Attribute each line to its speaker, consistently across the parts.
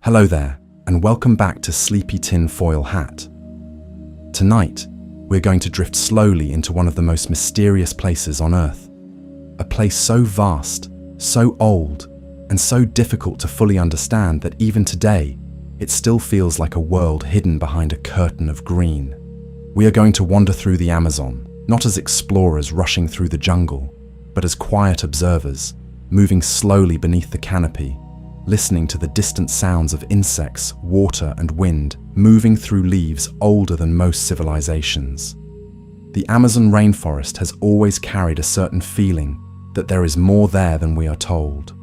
Speaker 1: Hello there, and welcome back to Sleepy Tin Foil Hat. Tonight, we're going to drift slowly into one of the most mysterious places on Earth. A place so vast, so old, and so difficult to fully understand that even today, it still feels like a world hidden behind a curtain of green. We are going to wander through the Amazon, not as explorers rushing through the jungle, but as quiet observers, moving slowly beneath the canopy, listening to the distant sounds of insects, water, and wind moving through leaves older than most civilizations. The Amazon rainforest has always carried a certain feeling that there is more there than we are told.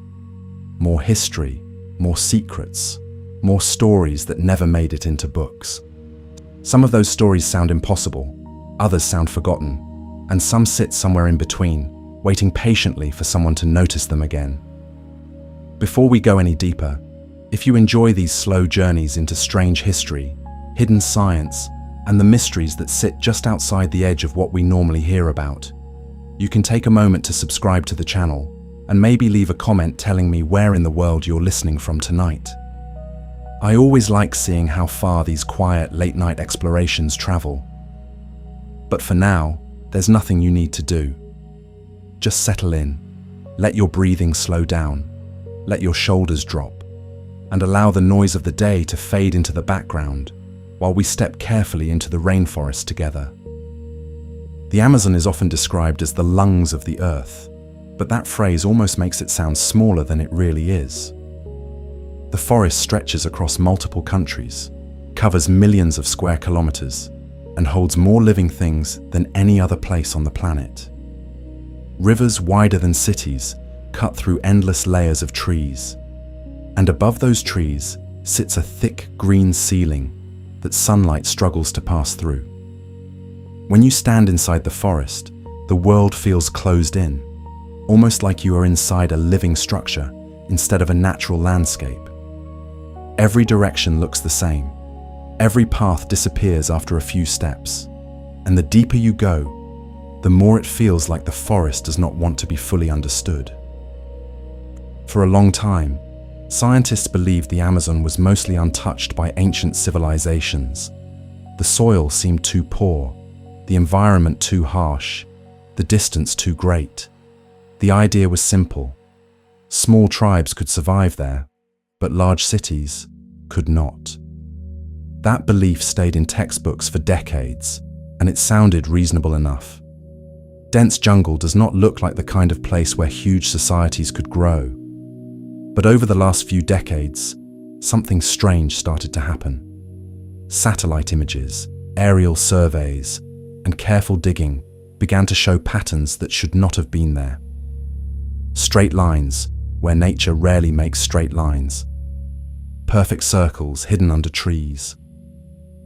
Speaker 1: More history, more secrets, more stories that never made it into books. Some of those stories sound impossible, others sound forgotten, and some sit somewhere in between, waiting patiently for someone to notice them again. Before we go any deeper, if you enjoy these slow journeys into strange history, hidden science, and the mysteries that sit just outside the edge of what we normally hear about, you can take a moment to subscribe to the channel and maybe leave a comment telling me where in the world you're listening from tonight. I always like seeing how far these quiet late-night explorations travel. But for now, there's nothing you need to do. Just settle in, let your breathing slow down, let your shoulders drop, and allow the noise of the day to fade into the background while we step carefully into the rainforest together. The Amazon is often described as the lungs of the earth, but that phrase almost makes it sound smaller than it really is. The forest stretches across multiple countries, covers millions of square kilometers, and holds more living things than any other place on the planet. Rivers wider than cities cut through endless layers of trees, and above those trees sits a thick green ceiling that sunlight struggles to pass through. When you stand inside the forest, the world feels closed in, almost like you are inside a living structure instead of a natural landscape. Every direction looks the same. Every path disappears after a few steps, and the deeper you go, the more it feels like the forest does not want to be fully understood. For a long time, scientists believed the Amazon was mostly untouched by ancient civilizations. The soil seemed too poor, the environment too harsh, the distance too great. The idea was simple. Small tribes could survive there, but large cities could not. That belief stayed in textbooks for decades, and it sounded reasonable enough. Dense jungle does not look like the kind of place where huge societies could grow. But over the last few decades, something strange started to happen. Satellite images, aerial surveys, and careful digging began to show patterns that should not have been there. Straight lines, where nature rarely makes straight lines. Perfect circles hidden under trees.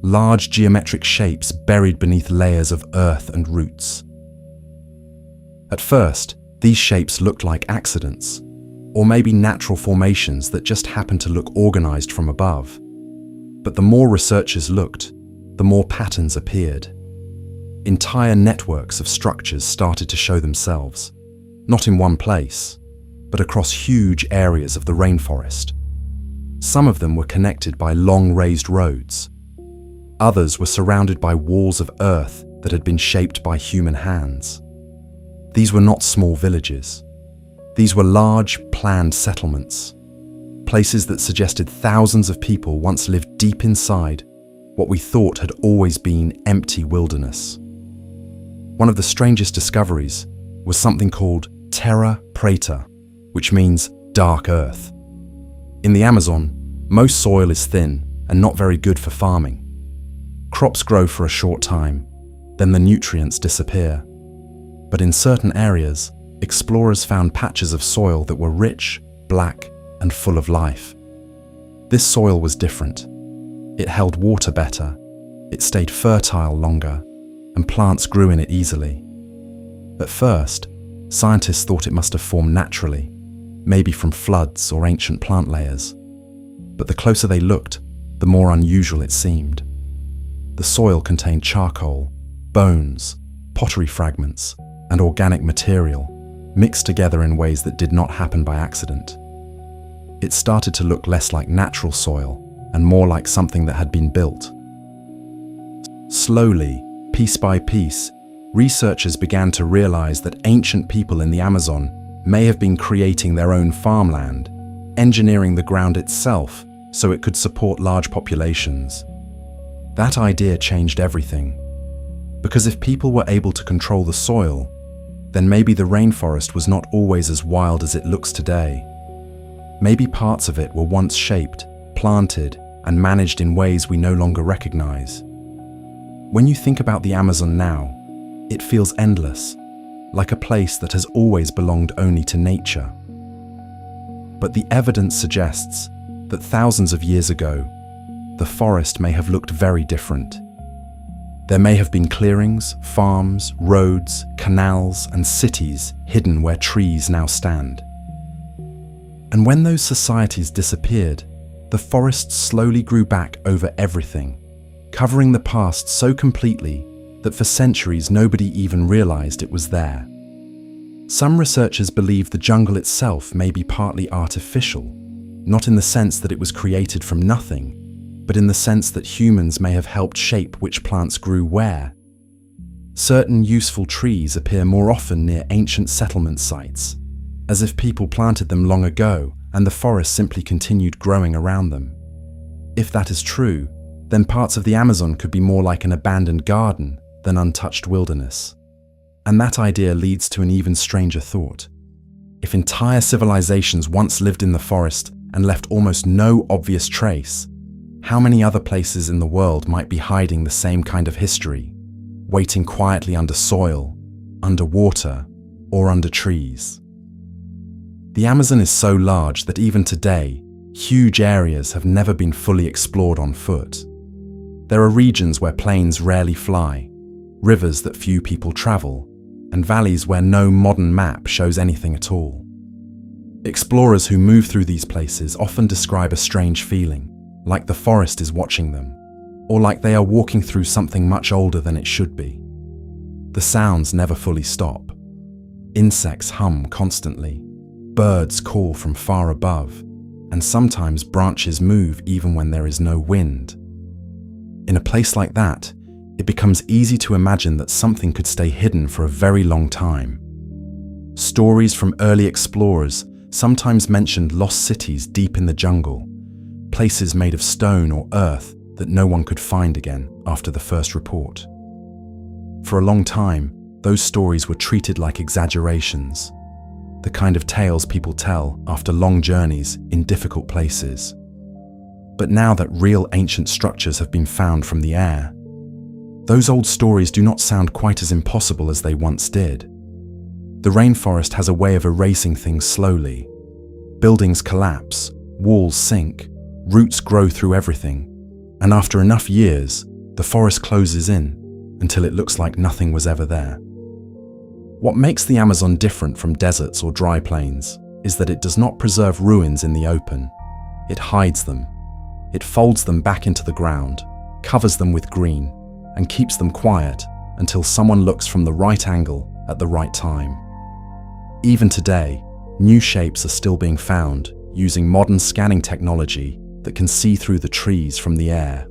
Speaker 1: Large geometric shapes buried beneath layers of earth and roots. At first, these shapes looked like accidents, or maybe natural formations that just happened to look organized from above. But the more researchers looked, the more patterns appeared. Entire networks of structures started to show themselves, not in one place, but across huge areas of the rainforest. Some of them were connected by long raised roads. Others were surrounded by walls of earth that had been shaped by human hands. These were not small villages. These were large, planned settlements, places that suggested thousands of people once lived deep inside what we thought had always been empty wilderness. One of the strangest discoveries was something called Terra Preta, which means dark earth. In the Amazon, most soil is thin and not very good for farming. Crops grow for a short time, then the nutrients disappear. But in certain areas, explorers found patches of soil that were rich, black, and full of life. This soil was different. It held water better, it stayed fertile longer, and plants grew in it easily. At first, scientists thought it must have formed naturally, maybe from floods or ancient plant layers. But the closer they looked, the more unusual it seemed. The soil contained charcoal, bones, pottery fragments, and organic material, mixed together in ways that did not happen by accident. it started to look less like natural soil and more like something that had been built. Slowly, piece by piece, researchers began to realize that ancient people in the Amazon may have been creating their own farmland, engineering the ground itself so it could support large populations. That idea changed everything. Because if people were able to control the soil, then maybe the rainforest was not always as wild as it looks today. Maybe parts of it were once shaped, planted, and managed in ways we no longer recognize. When you think about the Amazon now, it feels endless, like a place that has always belonged only to nature. But the evidence suggests that thousands of years ago, the forest may have looked very different. There may have been clearings, farms, roads, canals, and cities hidden where trees now stand. And when those societies disappeared, the forest slowly grew back over everything, covering the past so completely that for centuries nobody even realized it was there. Some researchers believe the jungle itself may be partly artificial, not in the sense that it was created from nothing, but in the sense that humans may have helped shape which plants grew where. Certain useful trees appear more often near ancient settlement sites, as if people planted them long ago and the forest simply continued growing around them. If that is true, then parts of the Amazon could be more like an abandoned garden than untouched wilderness. And that idea leads to an even stranger thought. If entire civilizations once lived in the forest and left almost no obvious trace, how many other places in the world might be hiding the same kind of history, waiting quietly under soil, under water, or under trees? The Amazon is so large that even today, huge areas have never been fully explored on foot. There are regions where planes rarely fly, rivers that few people travel, and valleys where no modern map shows anything at all. Explorers who move through these places often describe a strange feeling, like the forest is watching them, or like they are walking through something much older than it should be. The sounds never fully stop. Insects hum constantly, birds call from far above, and sometimes branches move even when there is no wind. In a place like that, it becomes easy to imagine that something could stay hidden for a very long time. Stories from early explorers sometimes mentioned lost cities deep in the jungle, places made of stone or earth that no one could find again after the first report. For a long time, those stories were treated like exaggerations, the kind of tales people tell after long journeys in difficult places. But now that real ancient structures have been found from the air, those old stories do not sound quite as impossible as they once did. The rainforest has a way of erasing things slowly. Buildings collapse, walls sink, roots grow through everything, and after enough years, the forest closes in until it looks like nothing was ever there. What makes the Amazon different from deserts or dry plains is that it does not preserve ruins in the open. It hides them. It folds them back into the ground, covers them with green, and keeps them quiet until someone looks from the right angle at the right time. Even today, new shapes are still being found using modern scanning technology that can see through the trees from the air.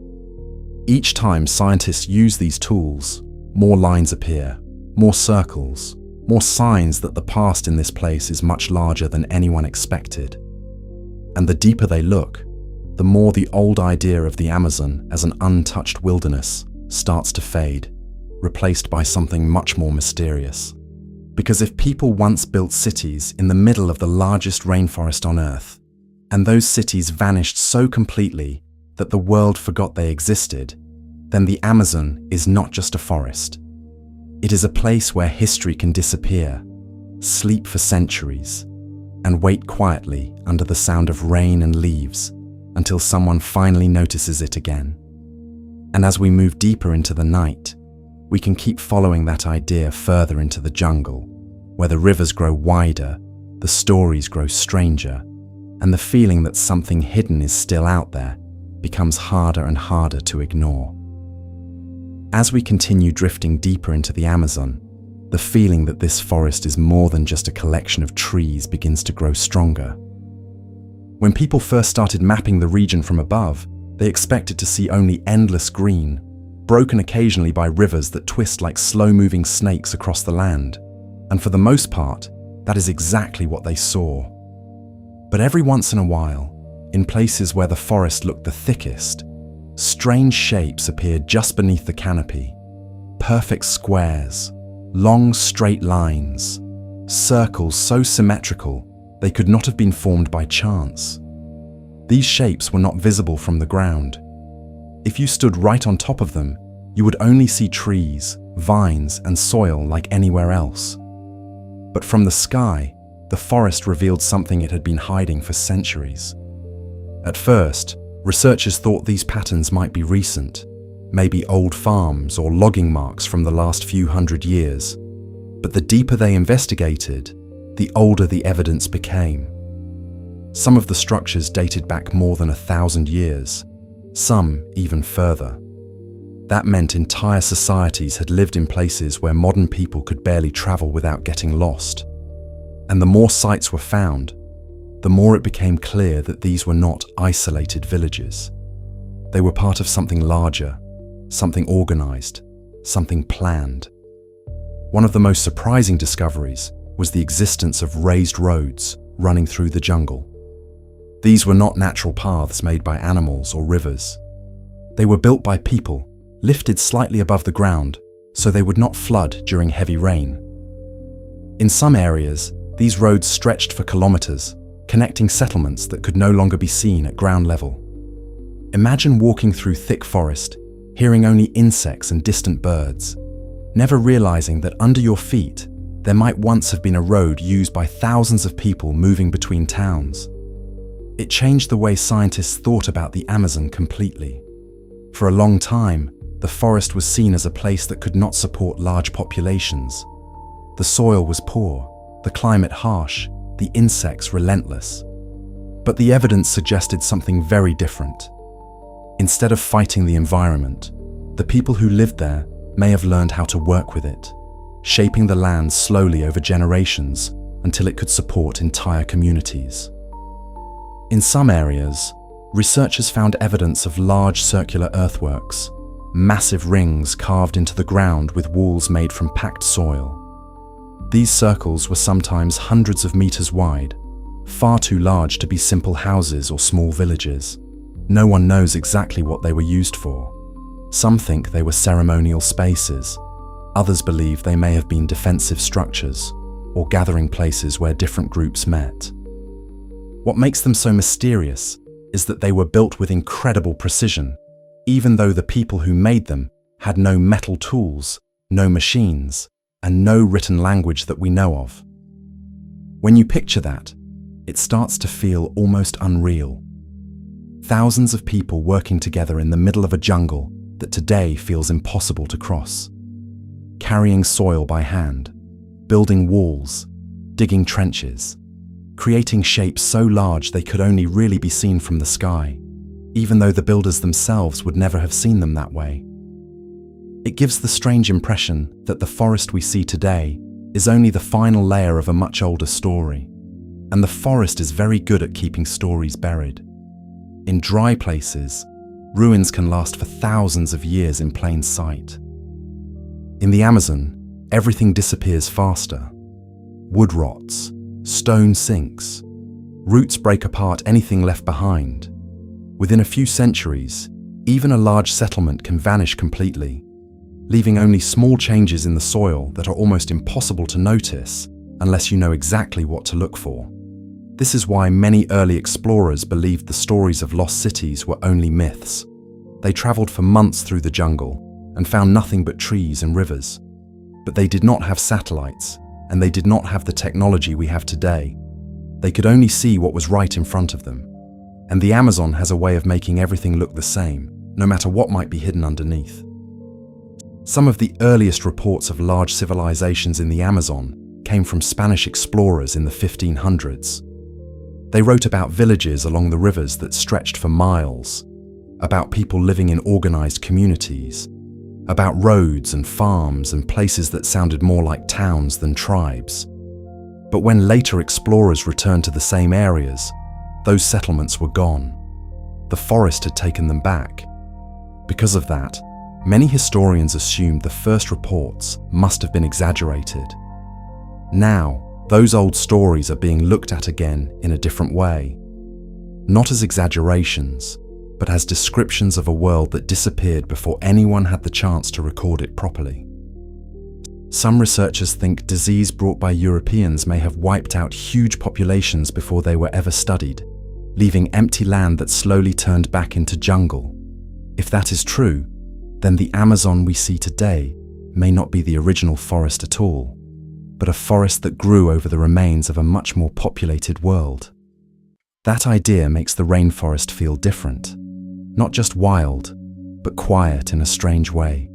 Speaker 1: Each time scientists use these tools, more lines appear, more circles, more signs that the past in this place is much larger than anyone expected. And the deeper they look, the more the old idea of the Amazon as an untouched wilderness starts to fade, replaced by something much more mysterious. Because if people once built cities in the middle of the largest rainforest on Earth, and those cities vanished so completely that the world forgot they existed, then the Amazon is not just a forest. It is a place where history can disappear, sleep for centuries, and wait quietly under the sound of rain and leaves until someone finally notices it again. And as we move deeper into the night, we can keep following that idea further into the jungle, where the rivers grow wider, the stories grow stranger, and the feeling that something hidden is still out there becomes harder and harder to ignore. As we continue drifting deeper into the Amazon, the feeling that this forest is more than just a collection of trees begins to grow stronger. When people first started mapping the region from above, they expected to see only endless green, broken occasionally by rivers that twist like slow-moving snakes across the land. And for the most part, that is exactly what they saw. But every once in a while, in places where the forest looked the thickest, strange shapes appeared just beneath the canopy. Perfect squares, long straight lines, circles so symmetrical they could not have been formed by chance. These shapes were not visible from the ground. If you stood right on top of them, you would only see trees, vines, and soil like anywhere else. But from the sky, the forest revealed something it had been hiding for centuries. At first, researchers thought these patterns might be recent, maybe old farms or logging marks from the last few hundred years. But the deeper they investigated, the older the evidence became. Some of the structures dated back more than 1,000 years, some even further. That meant entire societies had lived in places where modern people could barely travel without getting lost. And the more sites were found, the more it became clear that these were not isolated villages. They were part of something larger, something organized, something planned. One of the most surprising discoveries was the existence of raised roads running through the jungle. These were not natural paths made by animals or rivers. They were built by people, lifted slightly above the ground so they would not flood during heavy rain. In some areas, these roads stretched for kilometers, connecting settlements that could no longer be seen at ground level. Imagine walking through thick forest, hearing only insects and distant birds, never realizing that under your feet there might once have been a road used by thousands of people moving between towns. It changed the way scientists thought about the Amazon completely. For a long time, the forest was seen as a place that could not support large populations. The soil was poor, the climate harsh, the insects relentless. But the evidence suggested something very different. Instead of fighting the environment, the people who lived there may have learned how to work with it, shaping the land slowly over generations until it could support entire communities. In some areas, researchers found evidence of large circular earthworks, massive rings carved into the ground with walls made from packed soil. These circles were sometimes hundreds of meters wide, far too large to be simple houses or small villages. No one knows exactly what they were used for. Some think they were ceremonial spaces. Others believe they may have been defensive structures or gathering places where different groups met. What makes them so mysterious is that they were built with incredible precision, even though the people who made them had no metal tools, no machines, and no written language that we know of. When you picture that, it starts to feel almost unreal. Thousands of people working together in the middle of a jungle that today feels impossible to cross. Carrying soil by hand, building walls, digging trenches, creating shapes so large they could only really be seen from the sky, even though the builders themselves would never have seen them that way. It gives the strange impression that the forest we see today is only the final layer of a much older story, and the forest is very good at keeping stories buried. In dry places, ruins can last for thousands of years in plain sight. In the Amazon, everything disappears faster. Wood rots, stone sinks, roots break apart anything left behind. Within a few centuries, even a large settlement can vanish completely, leaving only small changes in the soil that are almost impossible to notice unless you know exactly what to look for. This is why many early explorers believed the stories of lost cities were only myths. They traveled for months through the jungle and found nothing but trees and rivers. But they did not have satellites, and they did not have the technology we have today. They could only see what was right in front of them. And the Amazon has a way of making everything look the same, no matter what might be hidden underneath. Some of the earliest reports of large civilizations in the Amazon came from Spanish explorers in the 1500s. They wrote about villages along the rivers that stretched for miles, about people living in organized communities, about roads and farms and places that sounded more like towns than tribes. But when later explorers returned to the same areas, those settlements were gone. The forest had taken them back. Because of that, many historians assumed the first reports must have been exaggerated. Now, those old stories are being looked at again in a different way. Not as exaggerations, but as descriptions of a world that disappeared before anyone had the chance to record it properly. Some researchers think disease brought by Europeans may have wiped out huge populations before they were ever studied, leaving empty land that slowly turned back into jungle. If that is true, then the Amazon we see today may not be the original forest at all, but a forest that grew over the remains of a much more populated world. That idea makes the rainforest feel different, not just wild, but quiet in a strange way,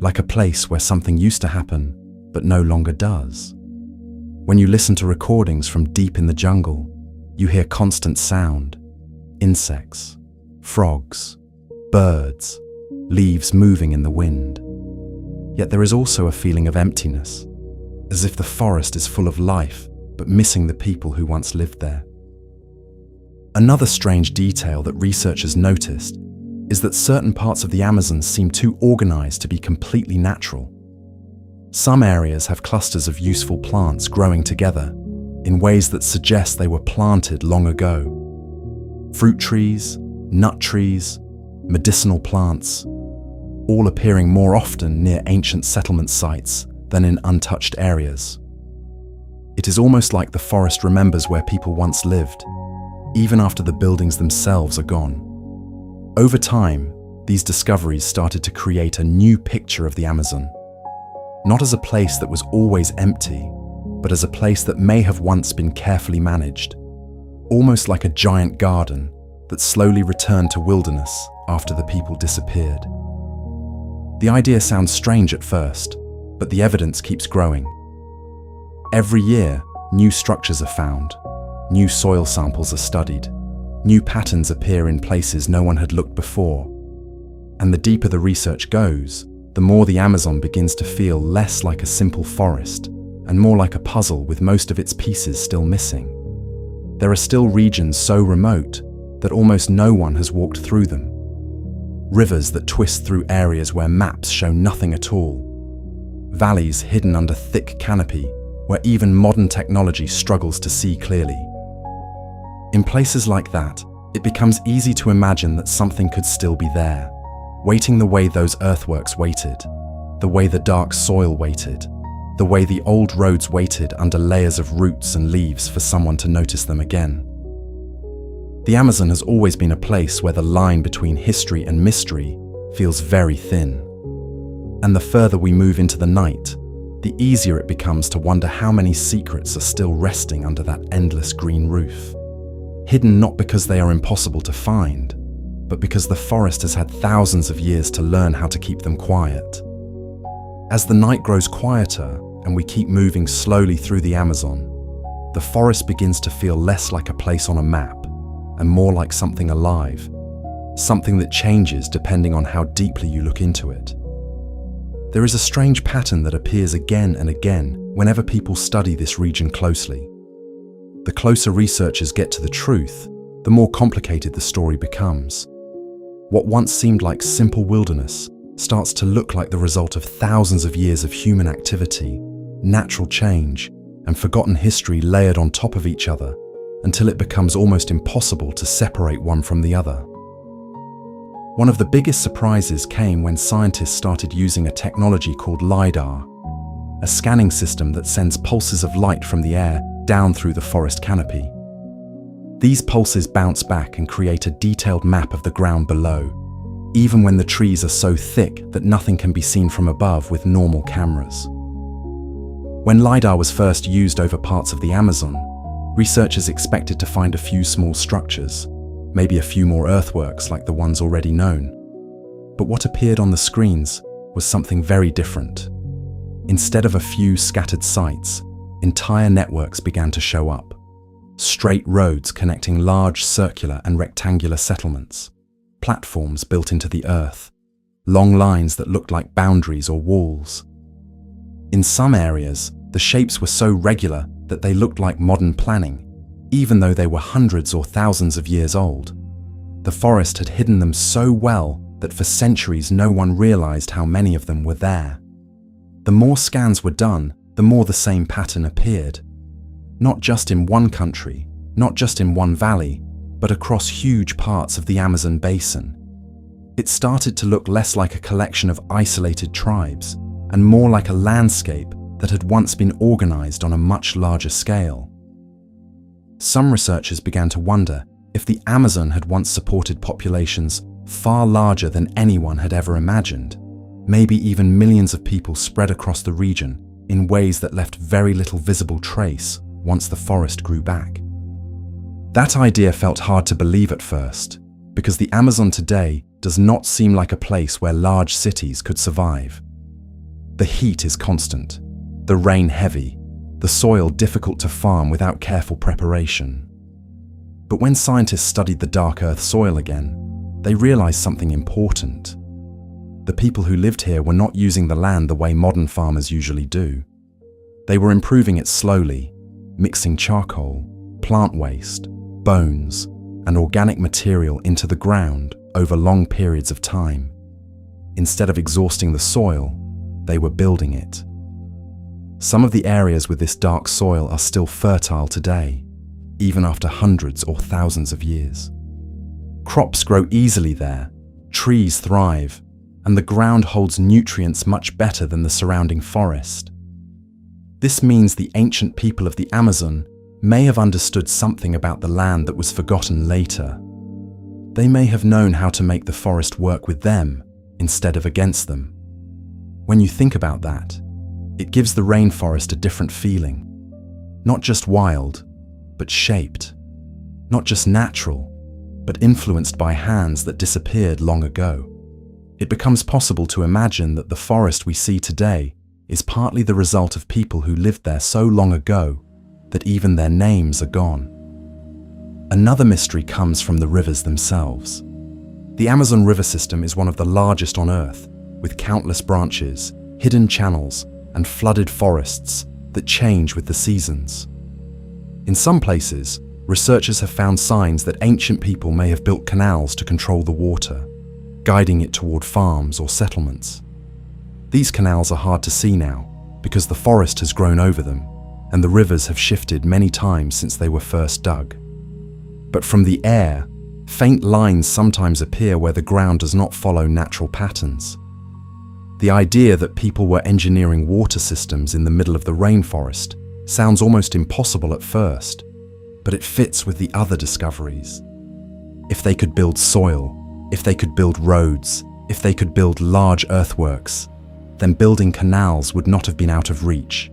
Speaker 1: like a place where something used to happen, but no longer does. When you listen to recordings from deep in the jungle, you hear constant sound, insects, frogs, birds, leaves moving in the wind. Yet there is also a feeling of emptiness, as if the forest is full of life, but missing the people who once lived there. Another strange detail that researchers noticed is that certain parts of the Amazon seem too organized to be completely natural. Some areas have clusters of useful plants growing together in ways that suggest they were planted long ago. Fruit trees, nut trees, medicinal plants, all appearing more often near ancient settlement sites than in untouched areas. It is almost like the forest remembers where people once lived, even after the buildings themselves are gone. Over time, these discoveries started to create a new picture of the Amazon, not as a place that was always empty, but as a place that may have once been carefully managed, almost like a giant garden that slowly returned to wilderness after the people disappeared. The idea sounds strange at first, but the evidence keeps growing. Every year, new structures are found, new soil samples are studied, new patterns appear in places no one had looked before. And the deeper the research goes, the more the Amazon begins to feel less like a simple forest and more like a puzzle with most of its pieces still missing. There are still regions so remote that almost no one has walked through them. Rivers that twist through areas where maps show nothing at all. Valleys hidden under thick canopy where even modern technology struggles to see clearly. In places like that, it becomes easy to imagine that something could still be there, waiting the way those earthworks waited, the way the dark soil waited, the way the old roads waited under layers of roots and leaves for someone to notice them again. The Amazon has always been a place where the line between history and mystery feels very thin. And the further we move into the night, the easier it becomes to wonder how many secrets are still resting under that endless green roof. Hidden not because they are impossible to find, but because the forest has had thousands of years to learn how to keep them quiet. As the night grows quieter and we keep moving slowly through the Amazon, the forest begins to feel less like a place on a map and more like something alive, something that changes depending on how deeply you look into it. There is a strange pattern that appears again and again whenever people study this region closely. The closer researchers get to the truth, the more complicated the story becomes. What once seemed like simple wilderness starts to look like the result of thousands of years of human activity, natural change, and forgotten history layered on top of each other until it becomes almost impossible to separate one from the other. One of the biggest surprises came when scientists started using a technology called LiDAR, a scanning system that sends pulses of light from the air down through the forest canopy. These pulses bounce back and create a detailed map of the ground below, even when the trees are so thick that nothing can be seen from above with normal cameras. When LiDAR was first used over parts of the Amazon, researchers expected to find a few small structures, maybe a few more earthworks like the ones already known. But what appeared on the screens was something very different. Instead of a few scattered sites, entire networks began to show up. Straight roads connecting large circular and rectangular settlements, platforms built into the earth, long lines that looked like boundaries or walls. In some areas, the shapes were so regular that they looked like modern planning, even though they were hundreds or thousands of years old. The forest had hidden them so well that for centuries no one realized how many of them were there. The more scans were done, the more the same pattern appeared. Not just in one country, not just in one valley, but across huge parts of the Amazon basin. It started to look less like a collection of isolated tribes and more like a landscape that had once been organized on a much larger scale. Some researchers began to wonder if the Amazon had once supported populations far larger than anyone had ever imagined, maybe even millions of people spread across the region in ways that left very little visible trace once the forest grew back. That idea felt hard to believe at first, because the Amazon today does not seem like a place where large cities could survive. The heat is constant, the rain heavy, the soil difficult to farm without careful preparation. But when scientists studied the dark earth soil again, they realized something important. The people who lived here were not using the land the way modern farmers usually do. They were improving it slowly, mixing charcoal, plant waste, bones, and organic material into the ground over long periods of time. Instead of exhausting the soil, they were building it. Some of the areas with this dark soil are still fertile today, even after hundreds or thousands of years. Crops grow easily there, trees thrive, and the ground holds nutrients much better than the surrounding forest. This means the ancient people of the Amazon may have understood something about the land that was forgotten later. They may have known how to make the forest work with them instead of against them. When you think about that, it gives the rainforest a different feeling. Not just wild, but shaped. Not just natural, but influenced by hands that disappeared long ago. It becomes possible to imagine that the forest we see today is partly the result of people who lived there so long ago that even their names are gone. Another mystery comes from the rivers themselves. The Amazon River system is one of the largest on Earth, with countless branches, hidden channels, and flooded forests that change with the seasons. In some places, researchers have found signs that ancient people may have built canals to control the water, guiding it toward farms or settlements. These canals are hard to see now because the forest has grown over them and the rivers have shifted many times since they were first dug. But from the air, faint lines sometimes appear where the ground does not follow natural patterns. The idea that people were engineering water systems in the middle of the rainforest sounds almost impossible at first, but it fits with the other discoveries. If they could build soil, if they could build roads, if they could build large earthworks, then building canals would not have been out of reach.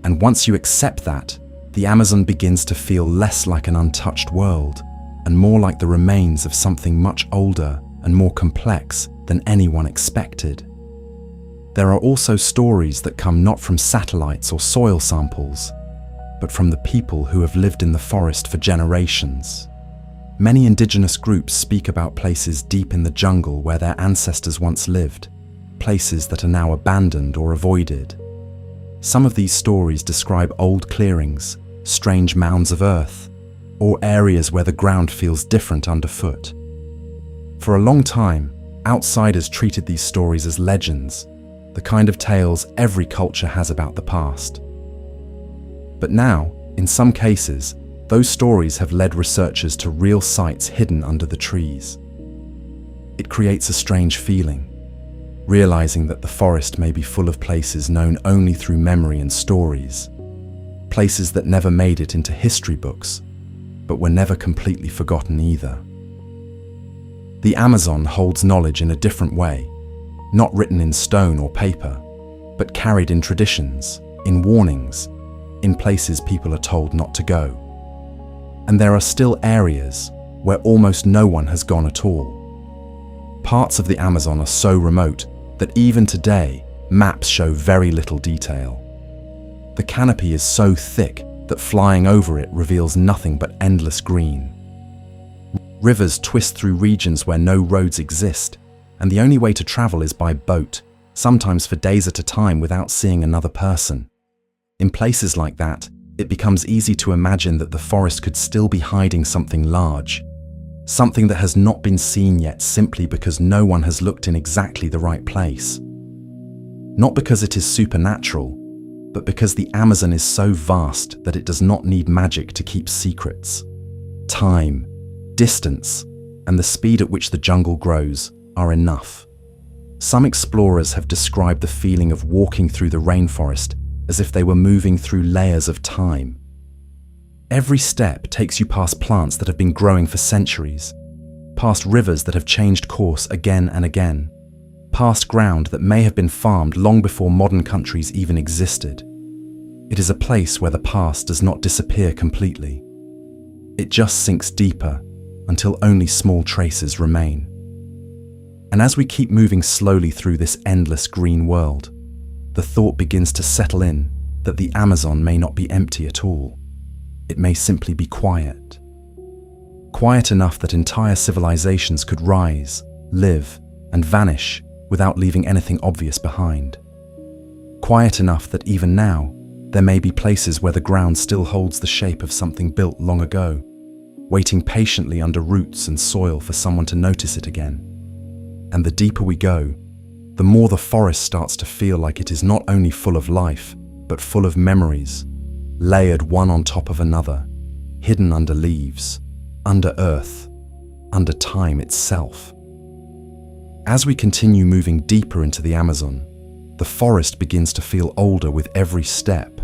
Speaker 1: And once you accept that, the Amazon begins to feel less like an untouched world and more like the remains of something much older and more complex than anyone expected. There are also stories that come not from satellites or soil samples, but from the people who have lived in the forest for generations. Many indigenous groups speak about places deep in the jungle where their ancestors once lived, places that are now abandoned or avoided. Some of these stories describe old clearings, strange mounds of earth, or areas where the ground feels different underfoot. For a long time, outsiders treated these stories as legends, the kind of tales every culture has about the past. But now, in some cases, those stories have led researchers to real sites hidden under the trees. It creates a strange feeling, realizing that the forest may be full of places known only through memory and stories, places that never made it into history books, but were never completely forgotten either. The Amazon holds knowledge in a different way, not written in stone or paper, but carried in traditions, in warnings, in places people are told not to go. And there are still areas where almost no one has gone at all. Parts of the Amazon are so remote that even today, maps show very little detail. The canopy is so thick that flying over it reveals nothing but endless green. Rivers twist through regions where no roads exist, and the only way to travel is by boat, sometimes for days at a time without seeing another person. In places like that, it becomes easy to imagine that the forest could still be hiding something large, something that has not been seen yet simply because no one has looked in exactly the right place. Not because it is supernatural, but because the Amazon is so vast that it does not need magic to keep secrets. Time, distance, and the speed at which the jungle grows are enough. Some explorers have described the feeling of walking through the rainforest as if they were moving through layers of time. Every step takes you past plants that have been growing for centuries, past rivers that have changed course again and again, past ground that may have been farmed long before modern countries even existed. It is a place where the past does not disappear completely. It just sinks deeper until only small traces remain. And as we keep moving slowly through this endless green world, the thought begins to settle in that the Amazon may not be empty at all. It may simply be quiet. Quiet enough that entire civilizations could rise, live, and vanish without leaving anything obvious behind. Quiet enough that even now, there may be places where the ground still holds the shape of something built long ago, waiting patiently under roots and soil for someone to notice it again. And the deeper we go, the more the forest starts to feel like it is not only full of life, but full of memories, layered one on top of another, hidden under leaves, under earth, under time itself. As we continue moving deeper into the Amazon, the forest begins to feel older with every step.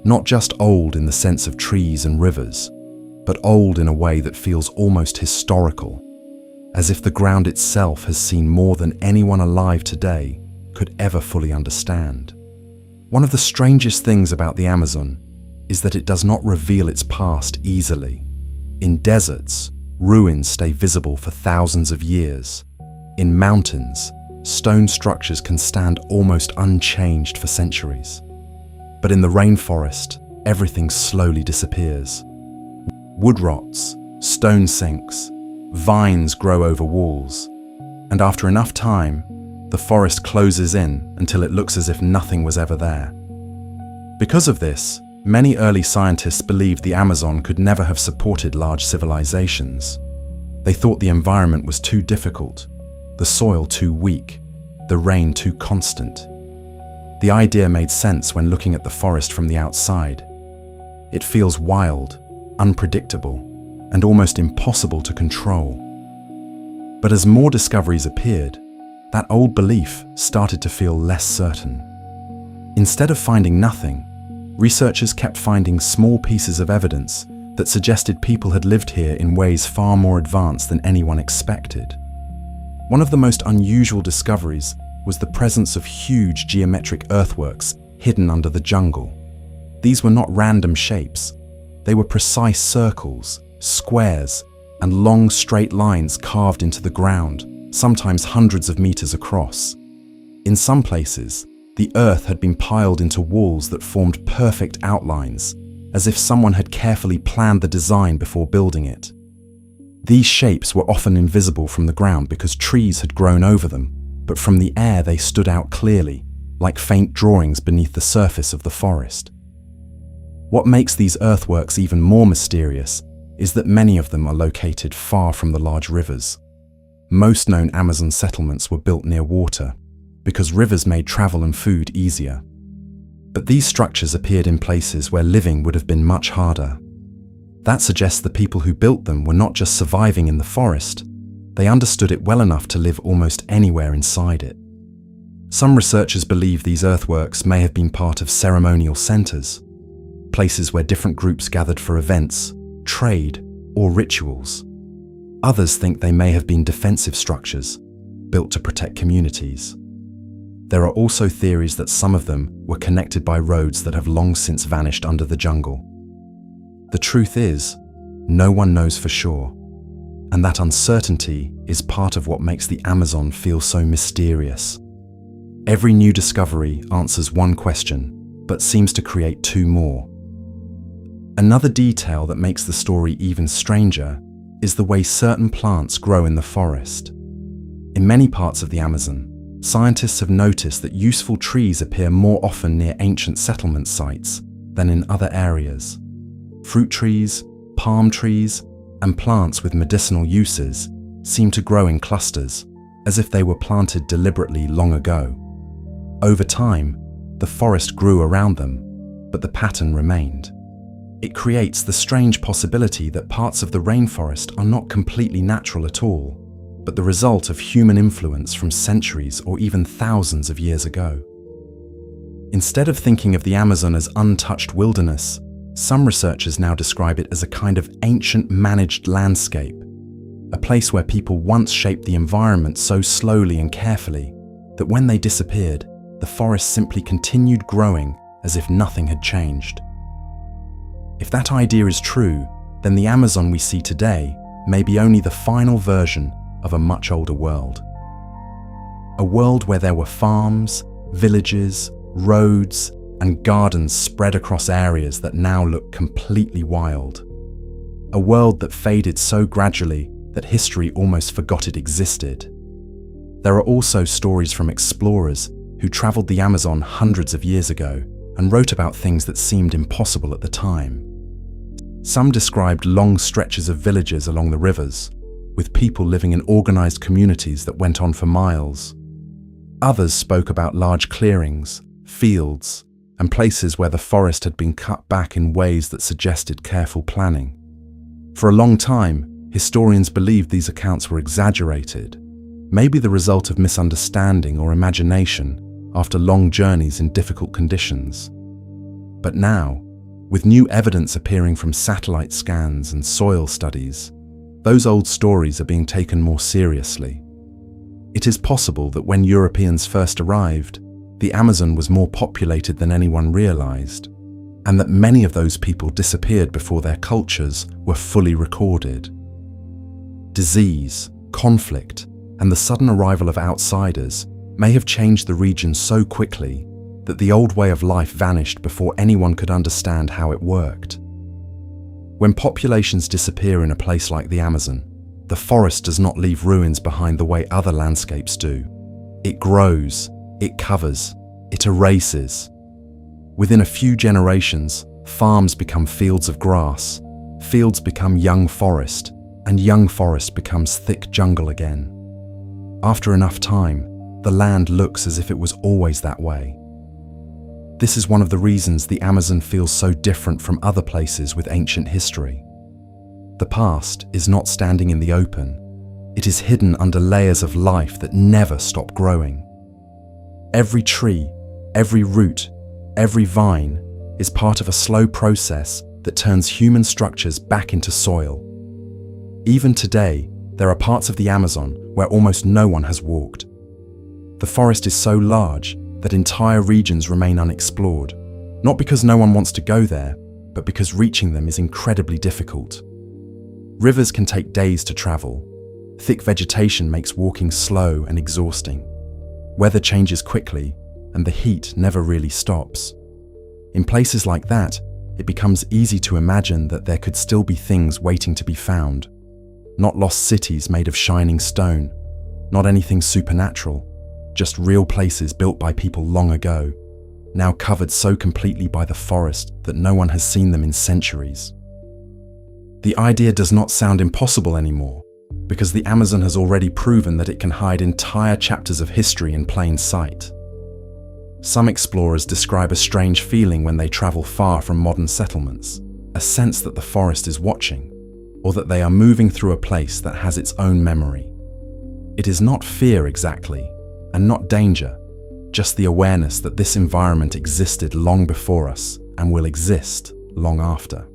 Speaker 1: Not just old in the sense of trees and rivers, but old in a way that feels almost historical, as if the ground itself has seen more than anyone alive today could ever fully understand. One of the strangest things about the Amazon is that it does not reveal its past easily. In deserts, ruins stay visible for thousands of years. In mountains, stone structures can stand almost unchanged for centuries. But in the rainforest, everything slowly disappears. Wood rots, stone sinks, vines grow over walls, and after enough time, the forest closes in until it looks as if nothing was ever there. Because of this, many early scientists believed the Amazon could never have supported large civilizations. They thought the environment was too difficult, the soil too weak, the rain too constant. The idea made sense when looking at the forest from the outside. It feels wild, unpredictable, and almost impossible to control. But as more discoveries appeared, that old belief started to feel less certain. Instead of finding nothing, researchers kept finding small pieces of evidence that suggested people had lived here in ways far more advanced than anyone expected. One of the most unusual discoveries was the presence of huge geometric earthworks hidden under the jungle. These were not random shapes. They were precise circles, squares, and long straight lines carved into the ground, sometimes hundreds of meters across. In some places, the earth had been piled into walls that formed perfect outlines, as if someone had carefully planned the design before building it. These shapes were often invisible from the ground because trees had grown over them, but from the air they stood out clearly, like faint drawings beneath the surface of the forest. What makes these earthworks even more mysterious is that many of them are located far from the large rivers. Most known Amazon settlements were built near water, because rivers made travel and food easier. But these structures appeared in places where living would have been much harder. That suggests the people who built them were not just surviving in the forest, they understood it well enough to live almost anywhere inside it. Some researchers believe these earthworks may have been part of ceremonial centers, places where different groups gathered for events, trade, or rituals. Others think they may have been defensive structures, built to protect communities. There are also theories that some of them were connected by roads that have long since vanished under the jungle. The truth is, no one knows for sure, and that uncertainty is part of what makes the Amazon feel so mysterious. Every new discovery answers one question, but seems to create two more. Another detail that makes the story even stranger is the way certain plants grow in the forest. In many parts of the Amazon, scientists have noticed that useful trees appear more often near ancient settlement sites than in other areas. Fruit trees, palm trees, and plants with medicinal uses seem to grow in clusters, as if they were planted deliberately long ago. Over time, the forest grew around them, but the pattern remained. It creates the strange possibility that parts of the rainforest are not completely natural at all, but the result of human influence from centuries or even thousands of years ago. Instead of thinking of the Amazon as untouched wilderness, some researchers now describe it as a kind of ancient managed landscape, a place where people once shaped the environment so slowly and carefully that when they disappeared, the forest simply continued growing as if nothing had changed. If that idea is true, then the Amazon we see today may be only the final version of a much older world. A world where there were farms, villages, roads, and gardens spread across areas that now look completely wild. A world that faded so gradually that history almost forgot it existed. There are also stories from explorers who traveled the Amazon hundreds of years ago and wrote about things that seemed impossible at the time. Some described long stretches of villages along the rivers, with people living in organized communities that went on for miles. Others spoke about large clearings, fields, and places where the forest had been cut back in ways that suggested careful planning. For a long time, historians believed these accounts were exaggerated, maybe the result of misunderstanding or imagination after long journeys in difficult conditions. But now, with new evidence appearing from satellite scans and soil studies, those old stories are being taken more seriously. It is possible that when Europeans first arrived, the Amazon was more populated than anyone realized, and that many of those people disappeared before their cultures were fully recorded. Disease, conflict, and the sudden arrival of outsiders may have changed the region so quickly that the old way of life vanished before anyone could understand how it worked. When populations disappear in a place like the Amazon, the forest does not leave ruins behind the way other landscapes do. It grows, it covers, it erases. Within a few generations, farms become fields of grass, fields become young forest, and young forest becomes thick jungle again. After enough time, the land looks as if it was always that way. This is one of the reasons the Amazon feels so different from other places with ancient history. The past is not standing in the open. It is hidden under layers of life that never stop growing. Every tree, every root, every vine is part of a slow process that turns human structures back into soil. Even today, there are parts of the Amazon where almost no one has walked. The forest is so large that entire regions remain unexplored, not because no one wants to go there, but because reaching them is incredibly difficult. Rivers can take days to travel. Thick vegetation makes walking slow and exhausting. Weather changes quickly, and the heat never really stops. In places like that, it becomes easy to imagine that there could still be things waiting to be found. Not lost cities made of shining stone, not anything supernatural, just real places built by people long ago, now covered so completely by the forest that no one has seen them in centuries. The idea does not sound impossible anymore, because the Amazon has already proven that it can hide entire chapters of history in plain sight. Some explorers describe a strange feeling when they travel far from modern settlements, a sense that the forest is watching, or that they are moving through a place that has its own memory. It is not fear exactly, and not danger, just the awareness that this environment existed long before us and will exist long after.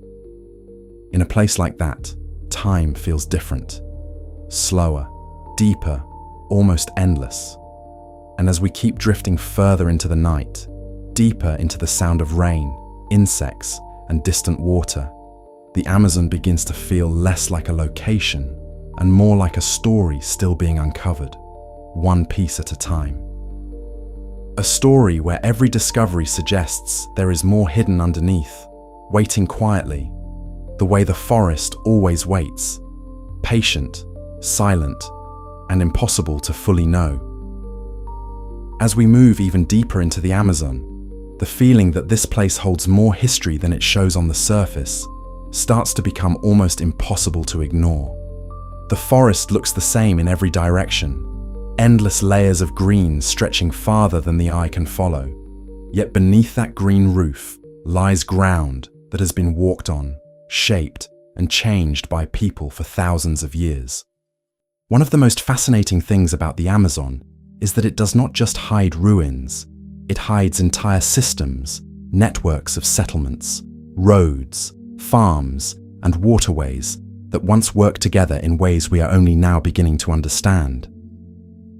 Speaker 1: In a place like that, time feels different, slower, deeper, almost endless. And as we keep drifting further into the night, deeper into the sound of rain, insects, and distant water, the Amazon begins to feel less like a location and more like a story still being uncovered, one piece at a time. A story where every discovery suggests there is more hidden underneath, waiting quietly, the way the forest always waits, patient, silent, and impossible to fully know. As we move even deeper into the Amazon, The feeling that this place holds more history than it shows on the surface starts to become almost impossible to ignore. The forest looks the same in every direction, endless layers of green stretching farther than the eye can follow. Yet beneath that green roof lies ground that has been walked on, shaped, and changed by people for thousands of years. One of the most fascinating things about the Amazon is that it does not just hide ruins, it hides entire systems, networks of settlements, roads, farms, and waterways that once worked together in ways we are only now beginning to understand.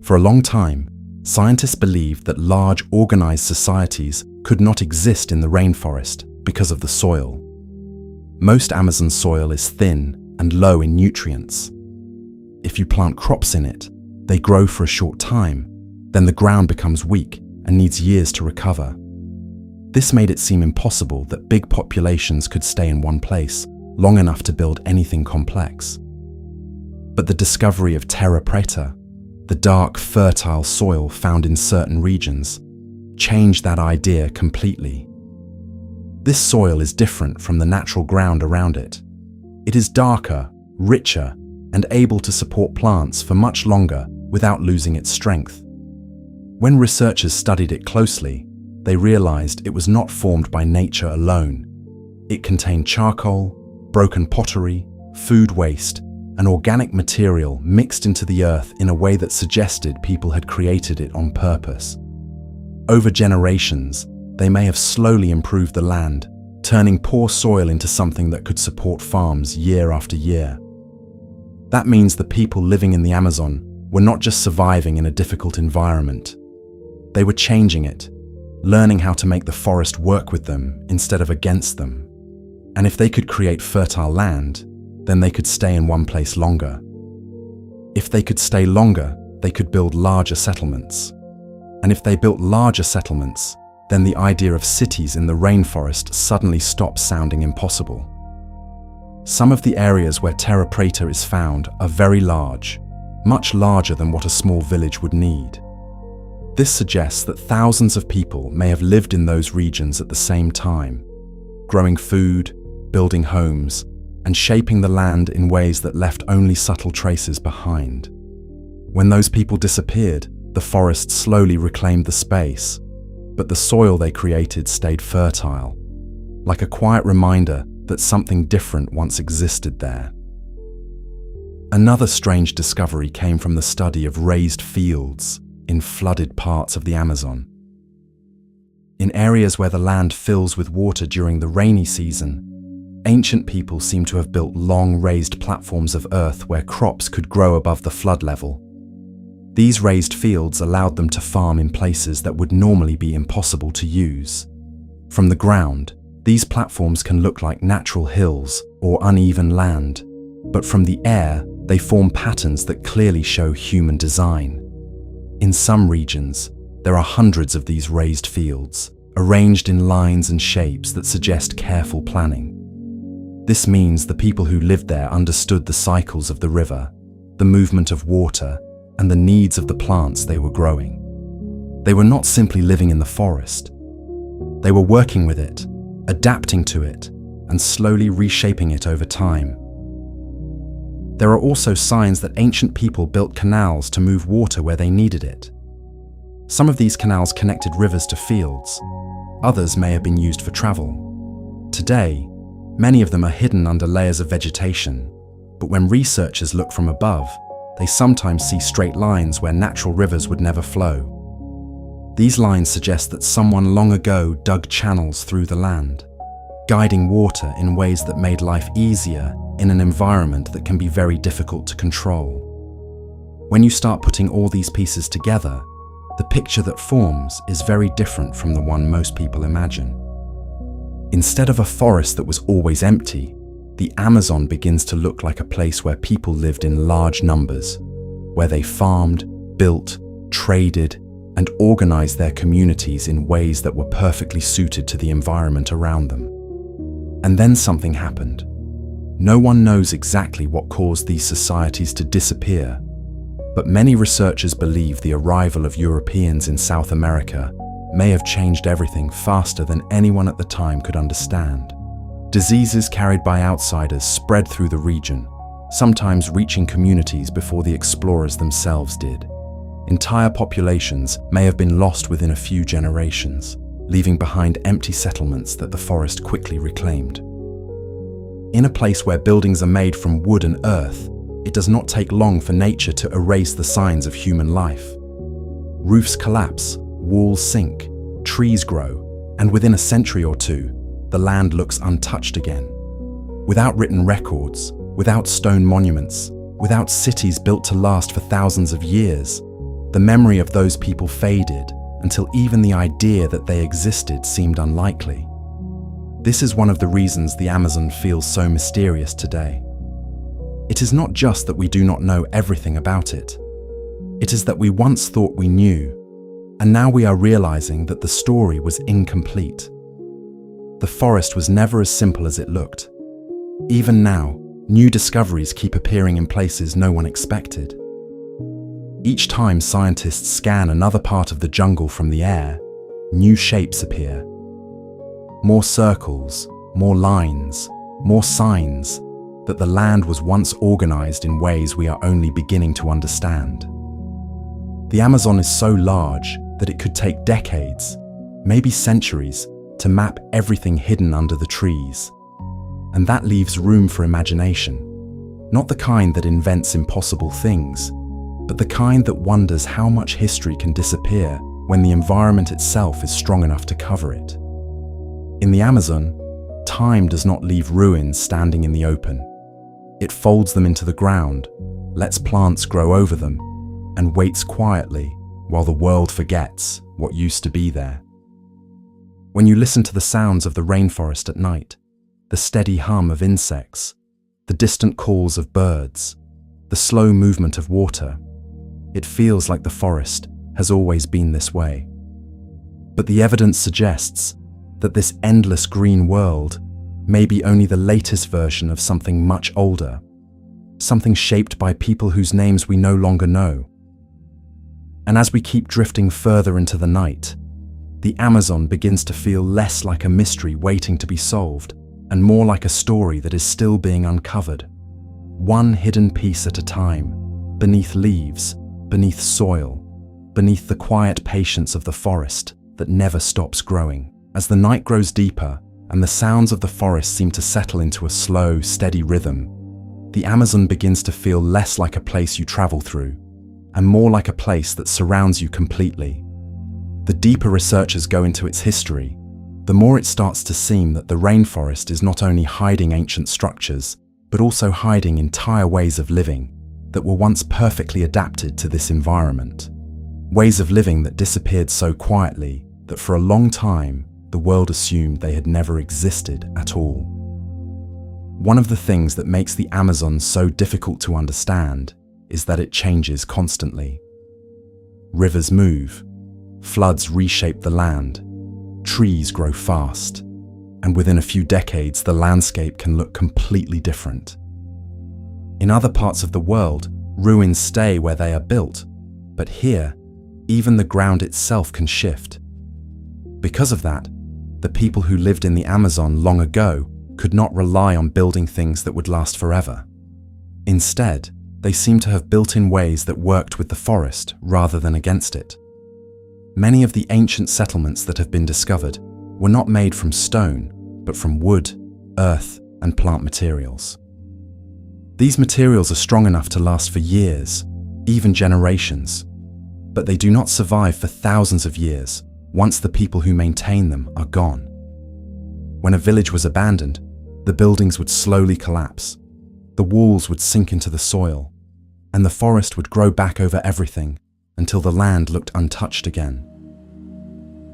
Speaker 1: For a long time, scientists believed that large organized societies could not exist in the rainforest because of the soil. Most Amazon soil is thin and low in nutrients. If you plant crops in it, they grow for a short time, then the ground becomes weak and needs years to recover. This made it seem impossible that big populations could stay in one place long enough to build anything complex. But the discovery of terra preta, the dark, fertile soil found in certain regions, changed that idea completely. This soil is different from the natural ground around it. It is darker, richer, and able to support plants for much longer without losing its strength. When researchers studied it closely, they realized it was not formed by nature alone. It contained charcoal, broken pottery, food waste, and organic material mixed into the earth in a way that suggested people had created it on purpose. Over generations, they may have slowly improved the land, turning poor soil into something that could support farms year after year. That means the people living in the Amazon were not just surviving in a difficult environment. They were changing it, learning how to make the forest work with them instead of against them. And if they could create fertile land, then they could stay in one place longer. If they could stay longer, they could build larger settlements. And if they built larger settlements, then the idea of cities in the rainforest suddenly stops sounding impossible. Some of the areas where terra preta is found are very large, much larger than what a small village would need. This suggests that thousands of people may have lived in those regions at the same time, growing food, building homes, and shaping the land in ways that left only subtle traces behind. When those people disappeared, the forest slowly reclaimed the space, but the soil they created stayed fertile, like a quiet reminder that something different once existed there. Another strange discovery came from the study of raised fields in flooded parts of the Amazon. In areas where the land fills with water during the rainy season, ancient people seem to have built long raised platforms of earth where crops could grow above the flood level. These raised fields allowed them to farm in places that would normally be impossible to use. From the ground, these platforms can look like natural hills or uneven land, but from the air, they form patterns that clearly show human design. In some regions, there are hundreds of these raised fields, arranged in lines and shapes that suggest careful planning. This means the people who lived there understood the cycles of the river, the movement of water, and the needs of the plants they were growing. They were not simply living in the forest. They were working with it, adapting to it, and slowly reshaping it over time. There are also signs that ancient people built canals to move water where they needed it. Some of these canals connected rivers to fields. Others may have been used for travel. Today, many of them are hidden under layers of vegetation, but when researchers look from above, they sometimes see straight lines where natural rivers would never flow. These lines suggest that someone long ago dug channels through the land, guiding water in ways that made life easier in an environment that can be very difficult to control. When you start putting all these pieces together, the picture that forms is very different from the one most people imagine. Instead of a forest that was always empty, the Amazon begins to look like a place where people lived in large numbers, where they farmed, built, traded, and organized their communities in ways that were perfectly suited to the environment around them. And then something happened. No one knows exactly what caused these societies to disappear, but many researchers believe the arrival of Europeans in South America may have changed everything faster than anyone at the time could understand. Diseases carried by outsiders spread through the region, sometimes reaching communities before the explorers themselves did. Entire populations may have been lost within a few generations, leaving behind empty settlements that the forest quickly reclaimed. In a place where buildings are made from wood and earth, it does not take long for nature to erase the signs of human life. Roofs collapse, walls sink, trees grow, and within a century or two, the land looks untouched again. Without written records, without stone monuments, without cities built to last for thousands of years, the memory of those people faded until even the idea that they existed seemed unlikely. This is one of the reasons the Amazon feels so mysterious today. It is not just that we do not know everything about it. It is that we once thought we knew, and now we are realizing that the story was incomplete. The forest was never as simple as it looked. Even now, new discoveries keep appearing in places no one expected. Each time scientists scan another part of the jungle from the air, new shapes appear. More circles, more lines, more signs that the land was once organized in ways we are only beginning to understand. The Amazon is so large that it could take decades, maybe centuries, to map everything hidden under the trees. And that leaves room for imagination, not the kind that invents impossible things, but the kind that wonders how much history can disappear when the environment itself is strong enough to cover it. In the Amazon, time does not leave ruins standing in the open. It folds them into the ground, lets plants grow over them, and waits quietly while the world forgets what used to be there. When you listen to the sounds of the rainforest at night, the steady hum of insects, the distant calls of birds, the slow movement of water, it feels like the forest has always been this way. But the evidence suggests that this endless green world may be only the latest version of something much older, something shaped by people whose names we no longer know. And as we keep drifting further into the night, the Amazon begins to feel less like a mystery waiting to be solved and more like a story that is still being uncovered, one hidden piece at a time, beneath leaves, beneath soil, beneath the quiet patience of the forest that never stops growing. As the night grows deeper and the sounds of the forest seem to settle into a slow, steady rhythm, the Amazon begins to feel less like a place you travel through and more like a place that surrounds you completely. The deeper researchers go into its history, the more it starts to seem that the rainforest is not only hiding ancient structures, but also hiding entire ways of living that were once perfectly adapted to this environment. Ways of living that disappeared so quietly that for a long time, the world assumed they had never existed at all. One of the things that makes the Amazon so difficult to understand is that it changes constantly. Rivers move, floods reshape the land, trees grow fast, and within a few decades the landscape can look completely different. In other parts of the world, ruins stay where they are built, but here, even the ground itself can shift. Because of that, the people who lived in the Amazon long ago could not rely on building things that would last forever. Instead, they seem to have built in ways that worked with the forest rather than against it. Many of the ancient settlements that have been discovered were not made from stone, but from wood, earth, and plant materials. These materials are strong enough to last for years, even generations, but they do not survive for thousands of years once the people who maintain them are gone. When a village was abandoned, the buildings would slowly collapse, the walls would sink into the soil, and the forest would grow back over everything until the land looked untouched again.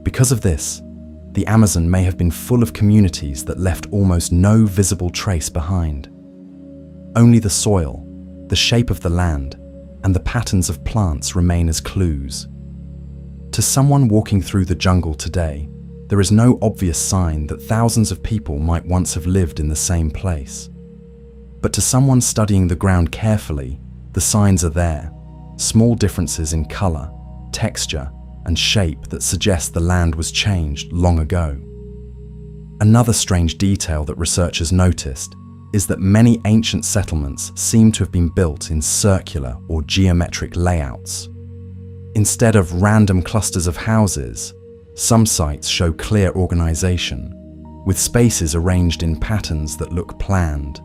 Speaker 1: Because of this, the Amazon may have been full of communities that left almost no visible trace behind. Only the soil, the shape of the land, and the patterns of plants remain as clues. To someone walking through the jungle today, there is no obvious sign that thousands of people might once have lived in the same place. But to someone studying the ground carefully, the signs are there, small differences in color, texture, and shape that suggest the land was changed long ago. Another strange detail that researchers noticed is that many ancient settlements seem to have been built in circular or geometric layouts. Instead of random clusters of houses, some sites show clear organization, with spaces arranged in patterns that look planned.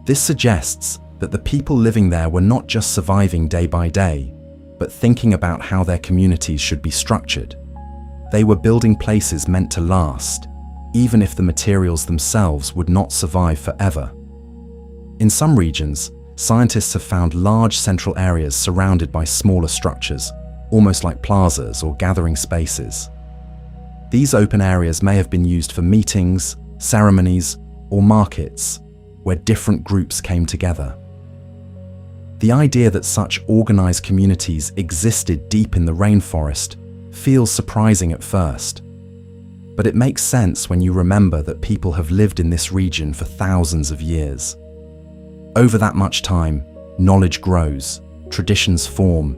Speaker 1: This suggests that the people living there were not just surviving day by day, but thinking about how their communities should be structured. They were building places meant to last, even if the materials themselves would not survive forever. In some regions, scientists have found large central areas surrounded by smaller structures, almost like plazas or gathering spaces. These open areas may have been used for meetings, ceremonies, or markets, where different groups came together. The idea that such organized communities existed deep in the rainforest feels surprising at first. But it makes sense when you remember that people have lived in this region for thousands of years. Over that much time, knowledge grows, traditions form,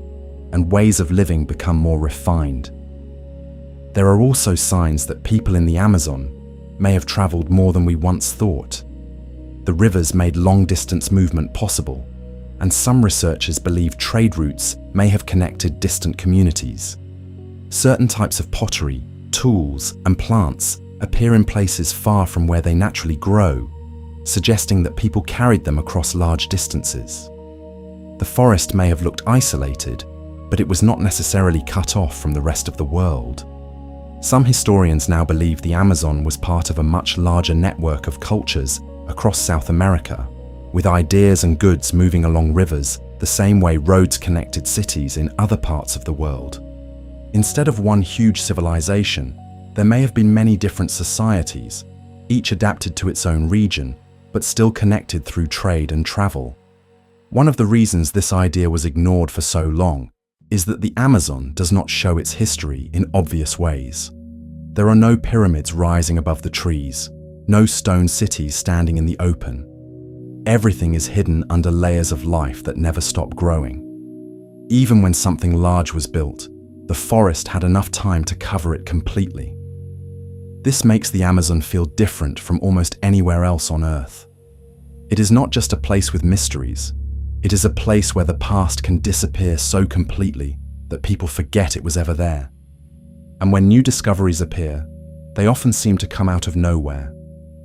Speaker 1: and ways of living become more refined. There are also signs that people in the Amazon may have traveled more than we once thought. The rivers made long-distance movement possible, and some researchers believe trade routes may have connected distant communities. Certain types of pottery, tools, and plants appear in places far from where they naturally grow, suggesting that people carried them across large distances. The forest may have looked isolated, but it was not necessarily cut off from the rest of the world. Some historians now believe the Amazon was part of a much larger network of cultures across South America, with ideas and goods moving along rivers the same way roads connected cities in other parts of the world. Instead of one huge civilization, there may have been many different societies, each adapted to its own region, but still connected through trade and travel. One of the reasons this idea was ignored for so long is that the Amazon does not show its history in obvious ways. There are no pyramids rising above the trees, no stone cities standing in the open. Everything is hidden under layers of life that never stop growing. Even when something large was built, the forest had enough time to cover it completely. This makes the Amazon feel different from almost anywhere else on Earth. It is not just a place with mysteries. It is a place where the past can disappear so completely that people forget it was ever there. And when new discoveries appear, they often seem to come out of nowhere,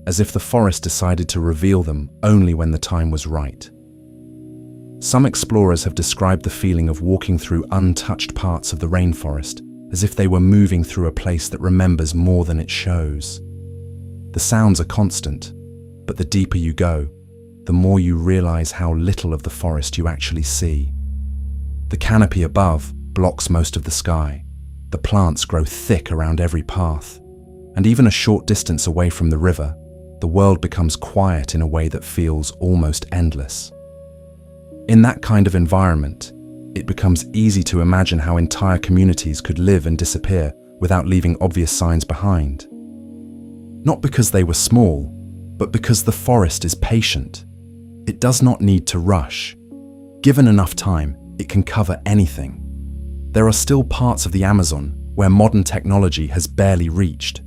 Speaker 1: as if the forest decided to reveal them only when the time was right. Some explorers have described the feeling of walking through untouched parts of the rainforest as if they were moving through a place that remembers more than it shows. The sounds are constant, but the deeper you go, the more you realize how little of the forest you actually see. The canopy above blocks most of the sky. The plants grow thick around every path, and even a short distance away from the river, the world becomes quiet in a way that feels almost endless. In that kind of environment, it becomes easy to imagine how entire communities could live and disappear without leaving obvious signs behind. Not because they were small, but because the forest is patient. It does not need to rush. Given enough time, it can cover anything. There are still parts of the Amazon where modern technology has barely reached,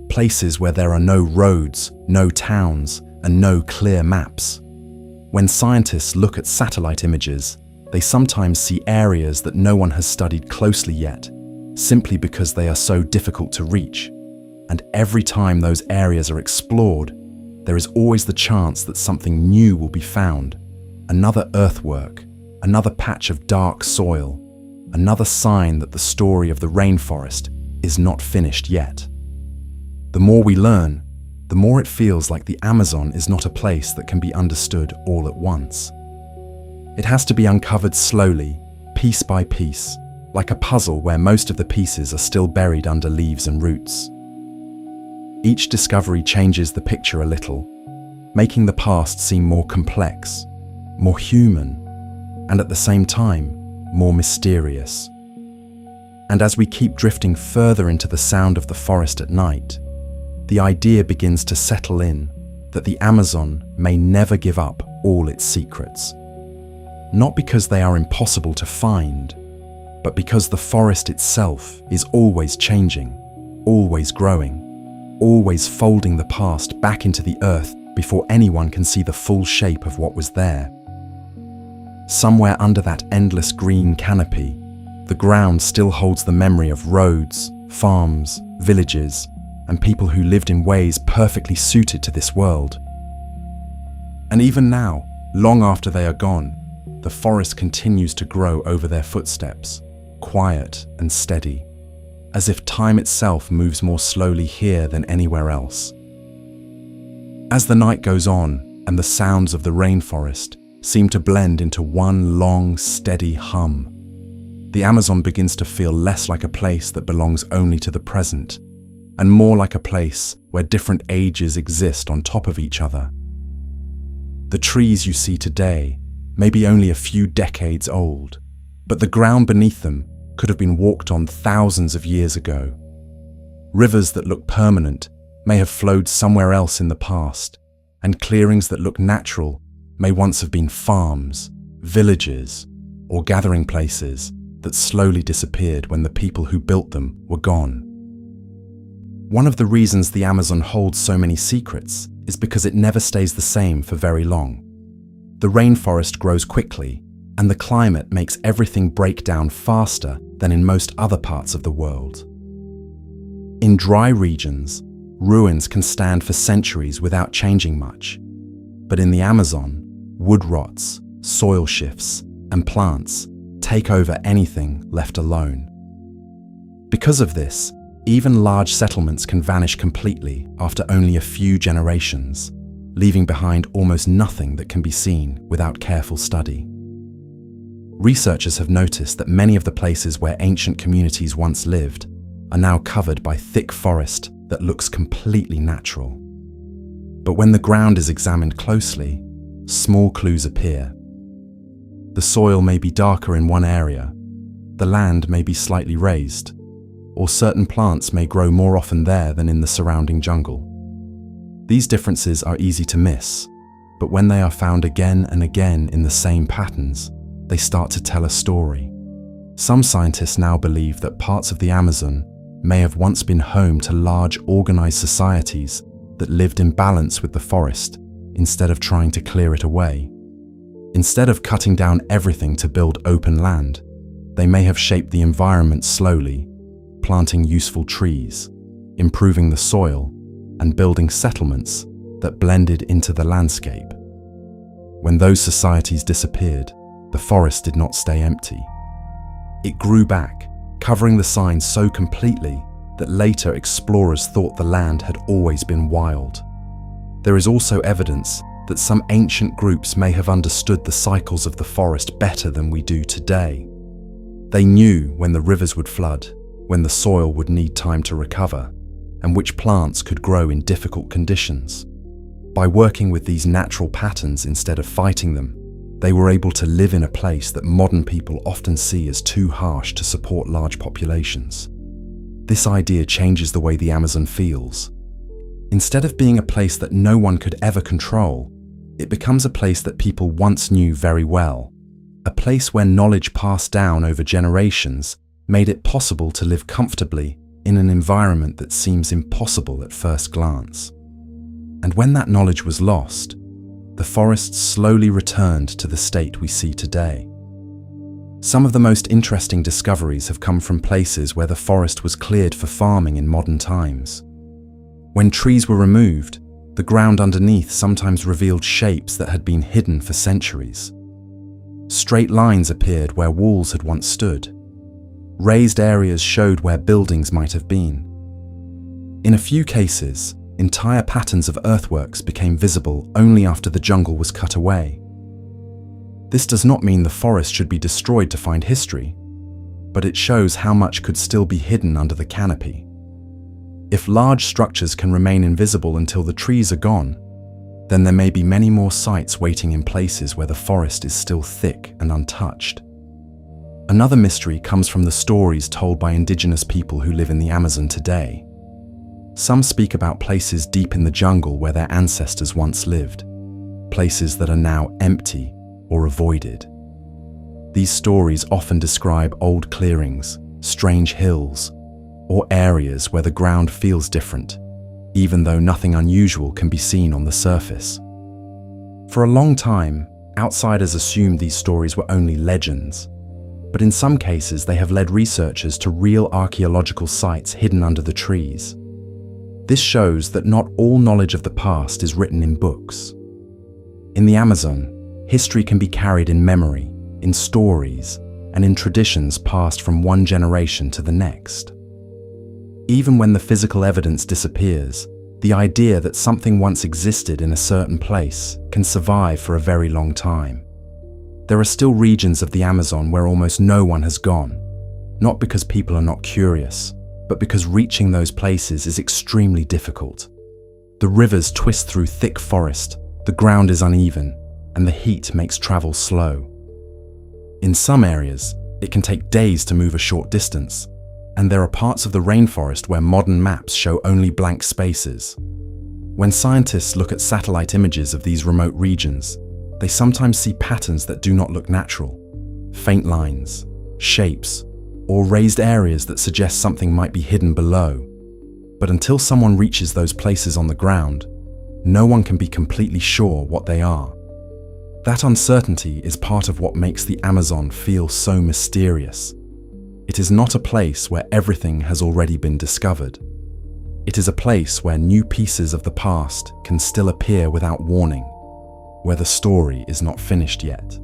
Speaker 1: places where there are no roads, no towns, and no clear maps. When scientists look at satellite images, they sometimes see areas that no one has studied closely yet, simply because they are so difficult to reach. And every time those areas are explored, there is always the chance that something new will be found, another earthwork, another patch of dark soil, another sign that the story of the rainforest is not finished yet. The more we learn, the more it feels like the Amazon is not a place that can be understood all at once. It has to be uncovered slowly, piece by piece, like a puzzle where most of the pieces are still buried under leaves and roots. Each discovery changes the picture a little, making the past seem more complex, more human, and at the same time, more mysterious. And as we keep drifting further into the sound of the forest at night, the idea begins to settle in that the Amazon may never give up all its secrets. Not because they are impossible to find, but because the forest itself is always changing, always growing, always folding the past back into the earth before anyone can see the full shape of what was there. Somewhere under that endless green canopy, the ground still holds the memory of roads, farms, villages, and people who lived in ways perfectly suited to this world. And even now, long after they are gone, the forest continues to grow over their footsteps, quiet and steady, as if time itself moves more slowly here than anywhere else. As the night goes on and the sounds of the rainforest seem to blend into one long, steady hum, the Amazon begins to feel less like a place that belongs only to the present, and more like a place where different ages exist on top of each other. The trees you see today may be only a few decades old, but the ground beneath them could have been walked on thousands of years ago. Rivers that look permanent may have flowed somewhere else in the past, and clearings that look natural may once have been farms, villages, or gathering places that slowly disappeared when the people who built them were gone. One of the reasons the Amazon holds so many secrets is because it never stays the same for very long. The rainforest grows quickly, and the climate makes everything break down faster than in most other parts of the world. In dry regions, ruins can stand for centuries without changing much. But in the Amazon, wood rots, soil shifts, and plants take over anything left alone. Because of this, even large settlements can vanish completely after only a few generations, leaving behind almost nothing that can be seen without careful study. Researchers have noticed that many of the places where ancient communities once lived are now covered by thick forest that looks completely natural. But when the ground is examined closely, small clues appear. The soil may be darker in one area, the land may be slightly raised, or certain plants may grow more often there than in the surrounding jungle. These differences are easy to miss, but when they are found again and again in the same patterns, they start to tell a story. Some scientists now believe that parts of the Amazon may have once been home to large organized societies that lived in balance with the forest instead of trying to clear it away. Instead of cutting down everything to build open land, they may have shaped the environment slowly, planting useful trees, improving the soil, and building settlements that blended into the landscape. When those societies disappeared, the forest did not stay empty. It grew back, covering the signs so completely that later explorers thought the land had always been wild. There is also evidence that some ancient groups may have understood the cycles of the forest better than we do today. They knew when the rivers would flood, when the soil would need time to recover, and which plants could grow in difficult conditions. By working with these natural patterns instead of fighting them, they were able to live in a place that modern people often see as too harsh to support large populations. This idea changes the way the Amazon feels. Instead of being a place that no one could ever control, it becomes a place that people once knew very well, a place where knowledge passed down over generations made it possible to live comfortably in an environment that seems impossible at first glance. And when that knowledge was lost, the forest slowly returned to the state we see today. Some of the most interesting discoveries have come from places where the forest was cleared for farming in modern times. When trees were removed, the ground underneath sometimes revealed shapes that had been hidden for centuries. Straight lines appeared where walls had once stood. Raised areas showed where buildings might have been. In a few cases, entire patterns of earthworks became visible only after the jungle was cut away. This does not mean the forest should be destroyed to find history, but it shows how much could still be hidden under the canopy. If large structures can remain invisible until the trees are gone, then there may be many more sites waiting in places where the forest is still thick and untouched. Another mystery comes from the stories told by indigenous people who live in the Amazon today. Some speak about places deep in the jungle where their ancestors once lived, places that are now empty or avoided. These stories often describe old clearings, strange hills, or areas where the ground feels different, even though nothing unusual can be seen on the surface. For a long time, outsiders assumed these stories were only legends, but in some cases they have led researchers to real archaeological sites hidden under the trees. This shows that not all knowledge of the past is written in books. In the Amazon, history can be carried in memory, in stories, and in traditions passed from one generation to the next. Even when the physical evidence disappears, the idea that something once existed in a certain place can survive for a very long time. There are still regions of the Amazon where almost no one has gone, not because people are not curious, but because reaching those places is extremely difficult. The rivers twist through thick forest, the ground is uneven, and the heat makes travel slow. In some areas, it can take days to move a short distance, and there are parts of the rainforest where modern maps show only blank spaces. When scientists look at satellite images of these remote regions, they sometimes see patterns that do not look natural, faint lines, shapes, or raised areas that suggest something might be hidden below. But until someone reaches those places on the ground, no one can be completely sure what they are. That uncertainty is part of what makes the Amazon feel so mysterious. It is not a place where everything has already been discovered. It is a place where new pieces of the past can still appear without warning, where the story is not finished yet.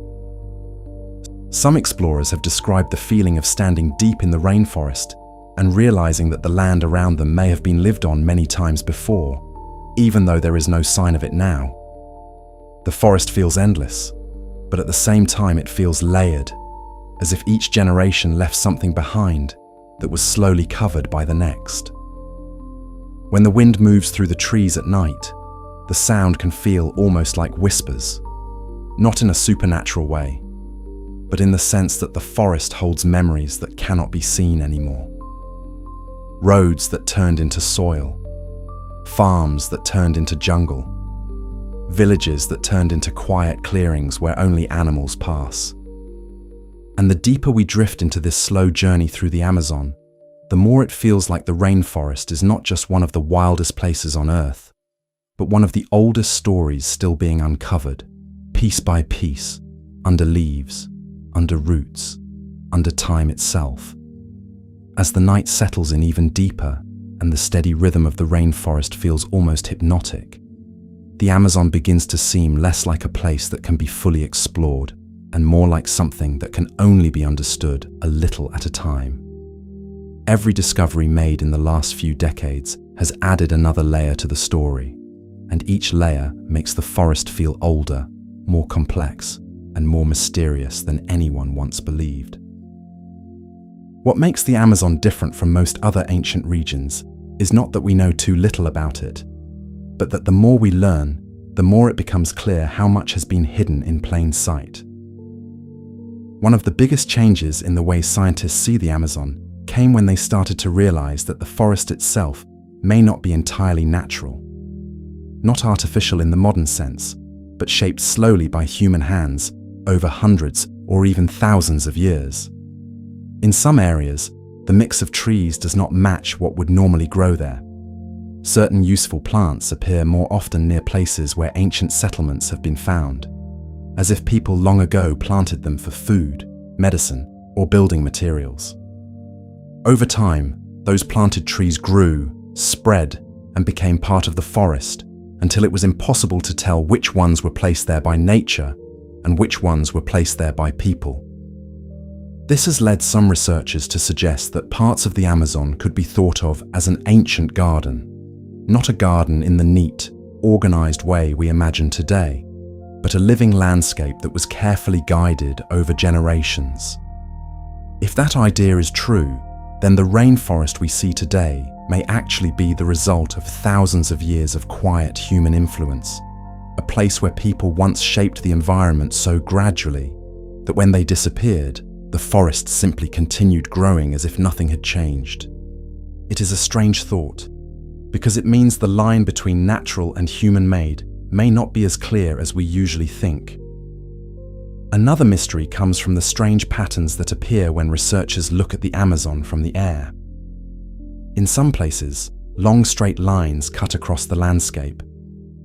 Speaker 1: Some explorers have described the feeling of standing deep in the rainforest and realizing that the land around them may have been lived on many times before, even though there is no sign of it now. The forest feels endless, but at the same time it feels layered, as if each generation left something behind that was slowly covered by the next. When the wind moves through the trees at night, the sound can feel almost like whispers, not in a supernatural way, but in the sense that the forest holds memories that cannot be seen anymore. Roads that turned into soil, farms that turned into jungle, villages that turned into quiet clearings where only animals pass. And the deeper we drift into this slow journey through the Amazon, the more it feels like the rainforest is not just one of the wildest places on Earth, but one of the oldest stories still being uncovered, piece by piece, under leaves, under roots, under time itself. As the night settles in even deeper and the steady rhythm of the rainforest feels almost hypnotic, the Amazon begins to seem less like a place that can be fully explored and more like something that can only be understood a little at a time. Every discovery made in the last few decades has added another layer to the story, and each layer makes the forest feel older, more complex, and more mysterious than anyone once believed. What makes the Amazon different from most other ancient regions is not that we know too little about it, but that the more we learn, the more it becomes clear how much has been hidden in plain sight. One of the biggest changes in the way scientists see the Amazon came when they started to realize that the forest itself may not be entirely natural. Not artificial in the modern sense, but shaped slowly by human hands over hundreds or even thousands of years. In some areas, the mix of trees does not match what would normally grow there. Certain useful plants appear more often near places where ancient settlements have been found, as if people long ago planted them for food, medicine, or building materials. Over time, those planted trees grew, spread, and became part of the forest until it was impossible to tell which ones were placed there by nature and which ones were placed there by people. This has led some researchers to suggest that parts of the Amazon could be thought of as an ancient garden, not a garden in the neat, organized way we imagine today, but a living landscape that was carefully guided over generations. If that idea is true, then the rainforest we see today may actually be the result of thousands of years of quiet human influence, a place where people once shaped the environment so gradually that when they disappeared, the forest simply continued growing as if nothing had changed. It is a strange thought, because it means the line between natural and human-made may not be as clear as we usually think. Another mystery comes from the strange patterns that appear when researchers look at the Amazon from the air. In some places, long straight lines cut across the landscape,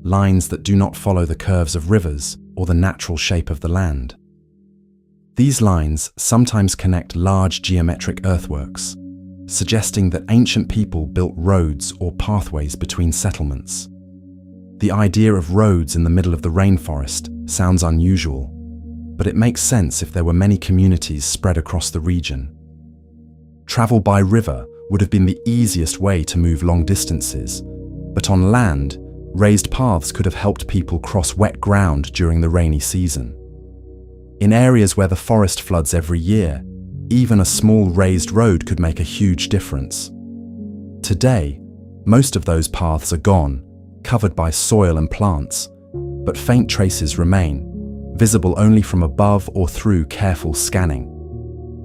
Speaker 1: lines that do not follow the curves of rivers or the natural shape of the land. These lines sometimes connect large geometric earthworks, suggesting that ancient people built roads or pathways between settlements. The idea of roads in the middle of the rainforest sounds unusual, but it makes sense if there were many communities spread across the region. Travel by river would have been the easiest way to move long distances, but on land, raised paths could have helped people cross wet ground during the rainy season. In areas where the forest floods every year, even a small raised road could make a huge difference. Today, most of those paths are gone, covered by soil and plants, but faint traces remain, visible only from above or through careful scanning.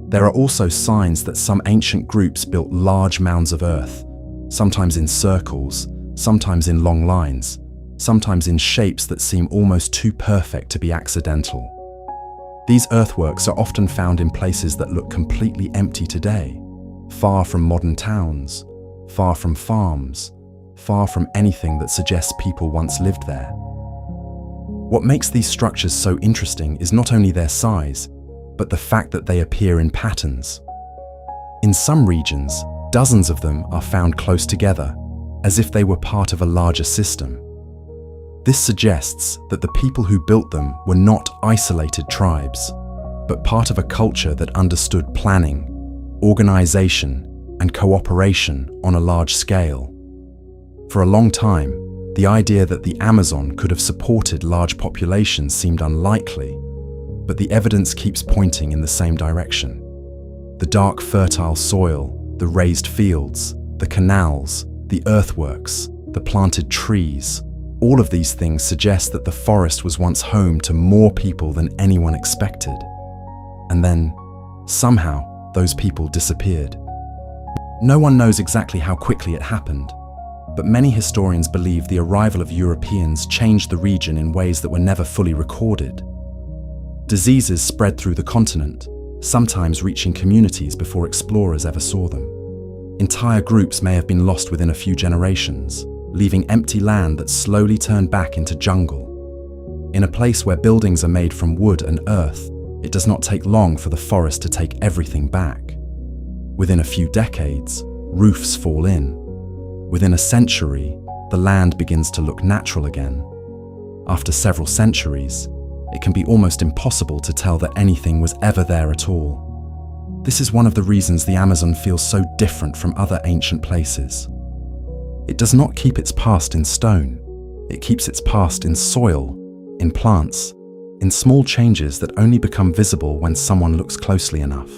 Speaker 1: There are also signs that some ancient groups built large mounds of earth, sometimes in circles, sometimes in long lines, sometimes in shapes that seem almost too perfect to be accidental. These earthworks are often found in places that look completely empty today, far from modern towns, far from farms, far from anything that suggests people once lived there. What makes these structures so interesting is not only their size, but the fact that they appear in patterns. In some regions, dozens of them are found close together, as if they were part of a larger system. This suggests that the people who built them were not isolated tribes, but part of a culture that understood planning, organization, and cooperation on a large scale. For a long time, the idea that the Amazon could have supported large populations seemed unlikely, but the evidence keeps pointing in the same direction. The dark, fertile soil, the raised fields, the canals, the earthworks, the planted trees, all of these things suggest that the forest was once home to more people than anyone expected. And then, somehow, those people disappeared. No one knows exactly how quickly it happened, but many historians believe the arrival of Europeans changed the region in ways that were never fully recorded. Diseases spread through the continent, sometimes reaching communities before explorers ever saw them. Entire groups may have been lost within a few generations, leaving empty land that slowly turned back into jungle. In a place where buildings are made from wood and earth, it does not take long for the forest to take everything back. Within a few decades, roofs fall in. Within a century, the land begins to look natural again. After several centuries, it can be almost impossible to tell that anything was ever there at all. This is one of the reasons the Amazon feels so different from other ancient places. It does not keep its past in stone. It keeps its past in soil, in plants, in small changes that only become visible when someone looks closely enough.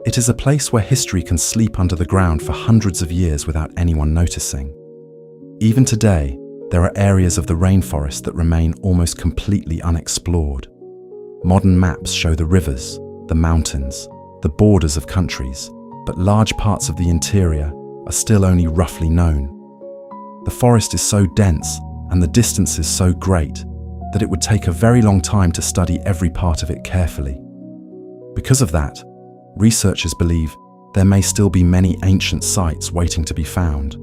Speaker 1: It is a place where history can sleep under the ground for hundreds of years without anyone noticing. Even today, there are areas of the rainforest that remain almost completely unexplored. Modern maps show the rivers, the mountains, the borders of countries, but large parts of the interior are still only roughly known. The forest is so dense and the distances so great that it would take a very long time to study every part of it carefully. Because of that, researchers believe there may still be many ancient sites waiting to be found.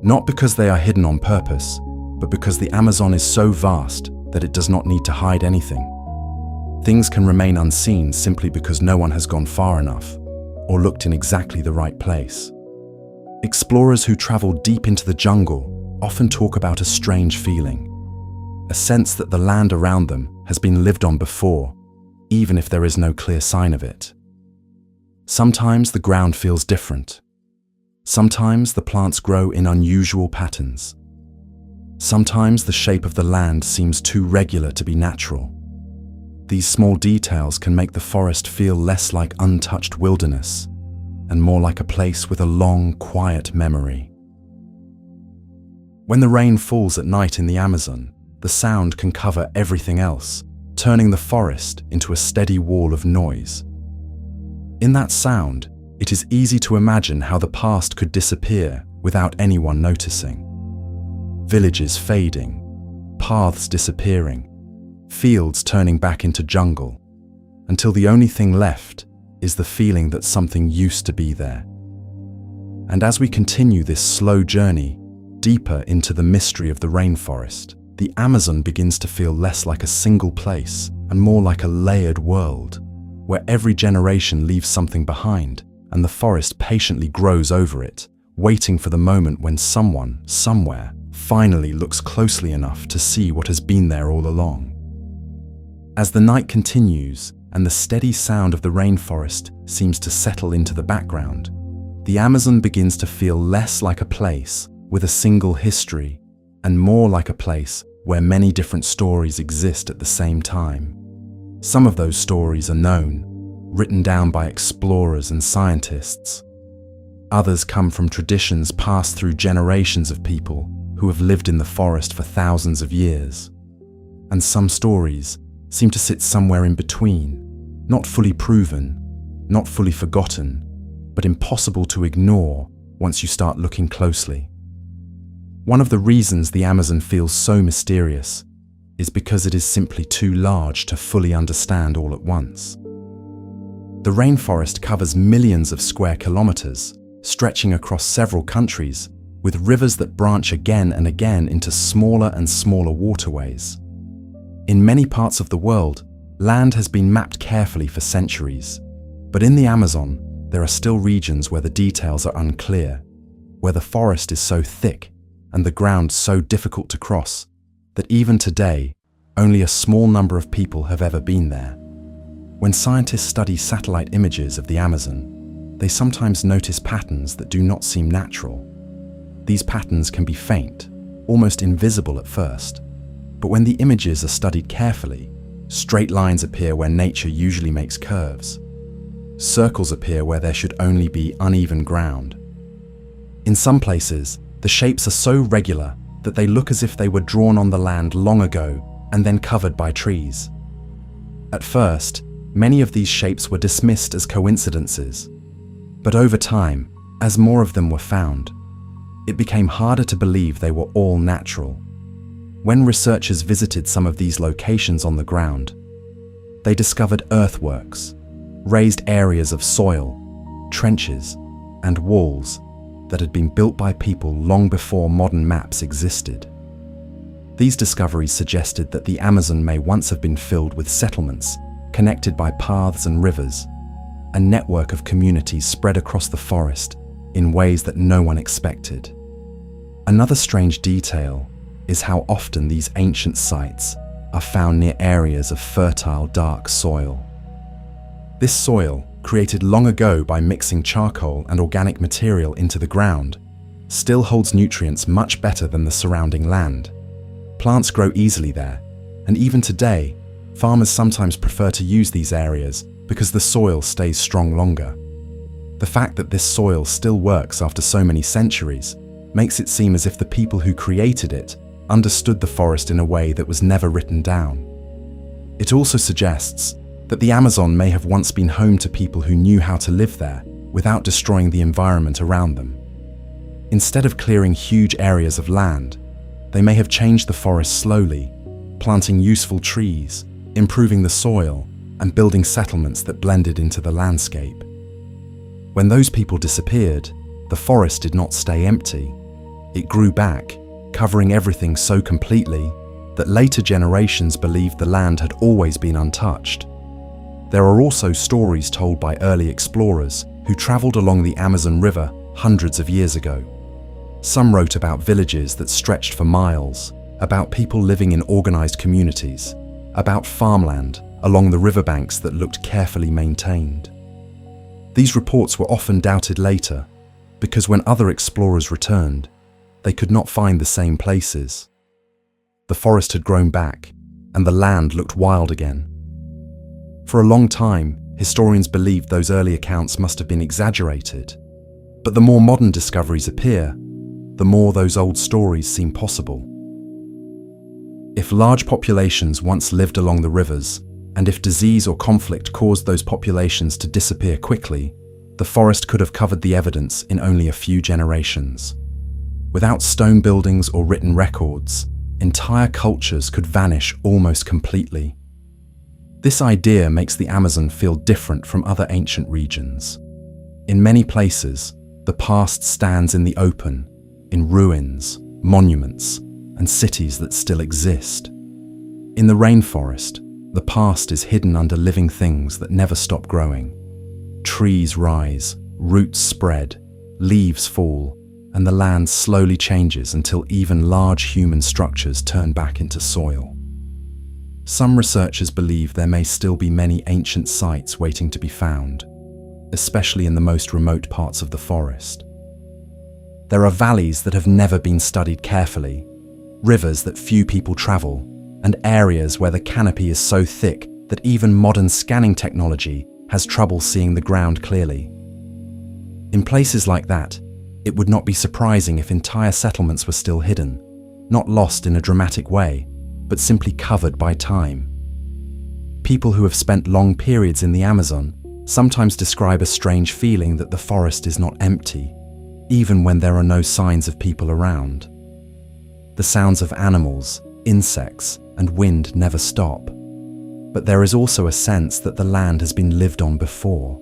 Speaker 1: Not because they are hidden on purpose, but because the Amazon is so vast that it does not need to hide anything. Things can remain unseen simply because no one has gone far enough or looked in exactly the right place. Explorers who travel deep into the jungle often talk about a strange feeling, a sense that the land around them has been lived on before, even if there is no clear sign of it. Sometimes the ground feels different. Sometimes the plants grow in unusual patterns. Sometimes the shape of the land seems too regular to be natural. These small details can make the forest feel less like untouched wilderness and more like a place with a long, quiet memory. When the rain falls at night in the Amazon, the sound can cover everything else, turning the forest into a steady wall of noise. In that sound, it is easy to imagine how the past could disappear without anyone noticing. Villages fading, paths disappearing, fields turning back into jungle, until the only thing left is the feeling that something used to be there. And as we continue this slow journey deeper into the mystery of the rainforest, the Amazon begins to feel less like a single place and more like a layered world, where every generation leaves something behind and the forest patiently grows over it, waiting for the moment when someone, somewhere, finally looks closely enough to see what has been there all along. As the night continues and the steady sound of the rainforest seems to settle into the background, the Amazon begins to feel less like a place with a single history and more like a place where many different stories exist at the same time. Some of those stories are known, written down by explorers and scientists. Others come from traditions passed through generations of people who have lived in the forest for thousands of years. And some stories seem to sit somewhere in between, not fully proven, not fully forgotten, but impossible to ignore once you start looking closely. One of the reasons the Amazon feels so mysterious is because it is simply too large to fully understand all at once. The rainforest covers millions of square kilometers, stretching across several countries, with rivers that branch again and again into smaller and smaller waterways. In many parts of the world, land has been mapped carefully for centuries, but in the Amazon, there are still regions where the details are unclear, where the forest is so thick and the ground so difficult to cross that even today, only a small number of people have ever been there. When scientists study satellite images of the Amazon, they sometimes notice patterns that do not seem natural. These patterns can be faint, almost invisible at first, but when the images are studied carefully, straight lines appear where nature usually makes curves. Circles appear where there should only be uneven ground. In some places, the shapes are so regular that they look as if they were drawn on the land long ago and then covered by trees. At first, many of these shapes were dismissed as coincidences, but over time, as more of them were found, it became harder to believe they were all natural. When researchers visited some of these locations on the ground, they discovered earthworks, raised areas of soil, trenches, and walls that had been built by people long before modern maps existed. These discoveries suggested that the Amazon may once have been filled with settlements, connected by paths and rivers, a network of communities spread across the forest in ways that no one expected. Another strange detail is how often these ancient sites are found near areas of fertile, dark soil. This soil, created long ago by mixing charcoal and organic material into the ground, still holds nutrients much better than the surrounding land. Plants grow easily there, and even today, farmers sometimes prefer to use these areas because the soil stays strong longer. The fact that this soil still works after so many centuries makes it seem as if the people who created it understood the forest in a way that was never written down. It also suggests that the Amazon may have once been home to people who knew how to live there without destroying the environment around them. Instead of clearing huge areas of land, they may have changed the forest slowly, planting useful trees, improving the soil, and building settlements that blended into the landscape. When those people disappeared, the forest did not stay empty. It grew back, covering everything so completely that later generations believed the land had always been untouched. There are also stories told by early explorers who traveled along the Amazon River hundreds of years ago. Some wrote about villages that stretched for miles, about people living in organized communities, about farmland along the riverbanks that looked carefully maintained. These reports were often doubted later, because when other explorers returned, they could not find the same places. The forest had grown back, and the land looked wild again. For a long time, historians believed those early accounts must have been exaggerated, but the more modern discoveries appear, the more those old stories seem possible. If large populations once lived along the rivers, and if disease or conflict caused those populations to disappear quickly, the forest could have covered the evidence in only a few generations. Without stone buildings or written records, entire cultures could vanish almost completely. This idea makes the Amazon feel different from other ancient regions. In many places, the past stands in the open, in ruins, monuments, and cities that still exist. In the rainforest, the past is hidden under living things that never stop growing. Trees rise, roots spread, leaves fall, and the land slowly changes until even large human structures turn back into soil. Some researchers believe there may still be many ancient sites waiting to be found, especially in the most remote parts of the forest. There are valleys that have never been studied carefully, rivers that few people travel, and areas where the canopy is so thick that even modern scanning technology has trouble seeing the ground clearly. In places like that, it would not be surprising if entire settlements were still hidden, not lost in a dramatic way, but simply covered by time. People who have spent long periods in the Amazon sometimes describe a strange feeling that the forest is not empty, even when there are no signs of people around. The sounds of animals, insects, and wind never stop, but there is also a sense that the land has been lived on before.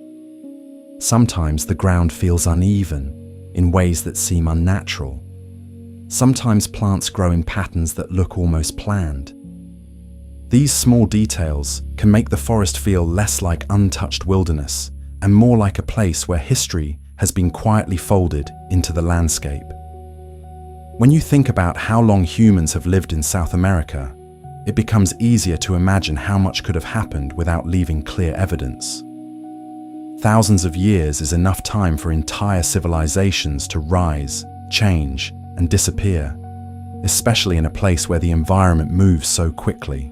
Speaker 1: Sometimes the ground feels uneven in ways that seem unnatural. Sometimes plants grow in patterns that look almost planned. These small details can make the forest feel less like untouched wilderness and more like a place where history has been quietly folded into the landscape. When you think about how long humans have lived in South America, it becomes easier to imagine how much could have happened without leaving clear evidence. Thousands of years is enough time for entire civilizations to rise, change, and disappear, especially in a place where the environment moves so quickly.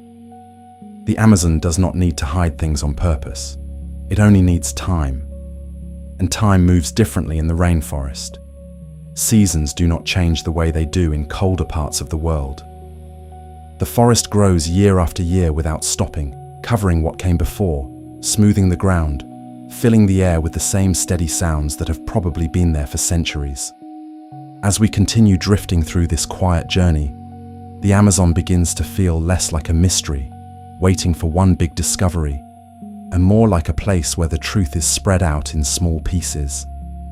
Speaker 1: The Amazon does not need to hide things on purpose. It only needs time. And time moves differently in the rainforest. Seasons do not change the way they do in colder parts of the world. The forest grows year after year without stopping, covering what came before, smoothing the ground, filling the air with the same steady sounds that have probably been there for centuries. As we continue drifting through this quiet journey, the Amazon begins to feel less like a mystery, waiting for one big discovery, and more like a place where the truth is spread out in small pieces,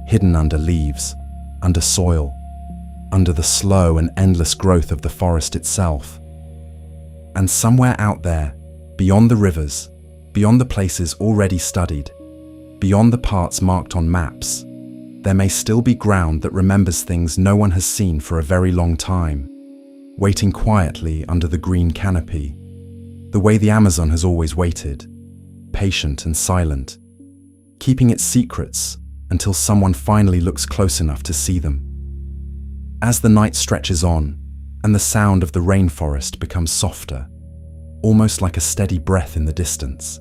Speaker 1: hidden under leaves, under soil, under the slow and endless growth of the forest itself. And somewhere out there, beyond the rivers, beyond the places already studied, beyond the parts marked on maps, there may still be ground that remembers things no one has seen for a very long time, waiting quietly under the green canopy, the way the Amazon has always waited, patient and silent, keeping its secrets until someone finally looks close enough to see them. As the night stretches on and the sound of the rainforest becomes softer, almost like a steady breath in the distance,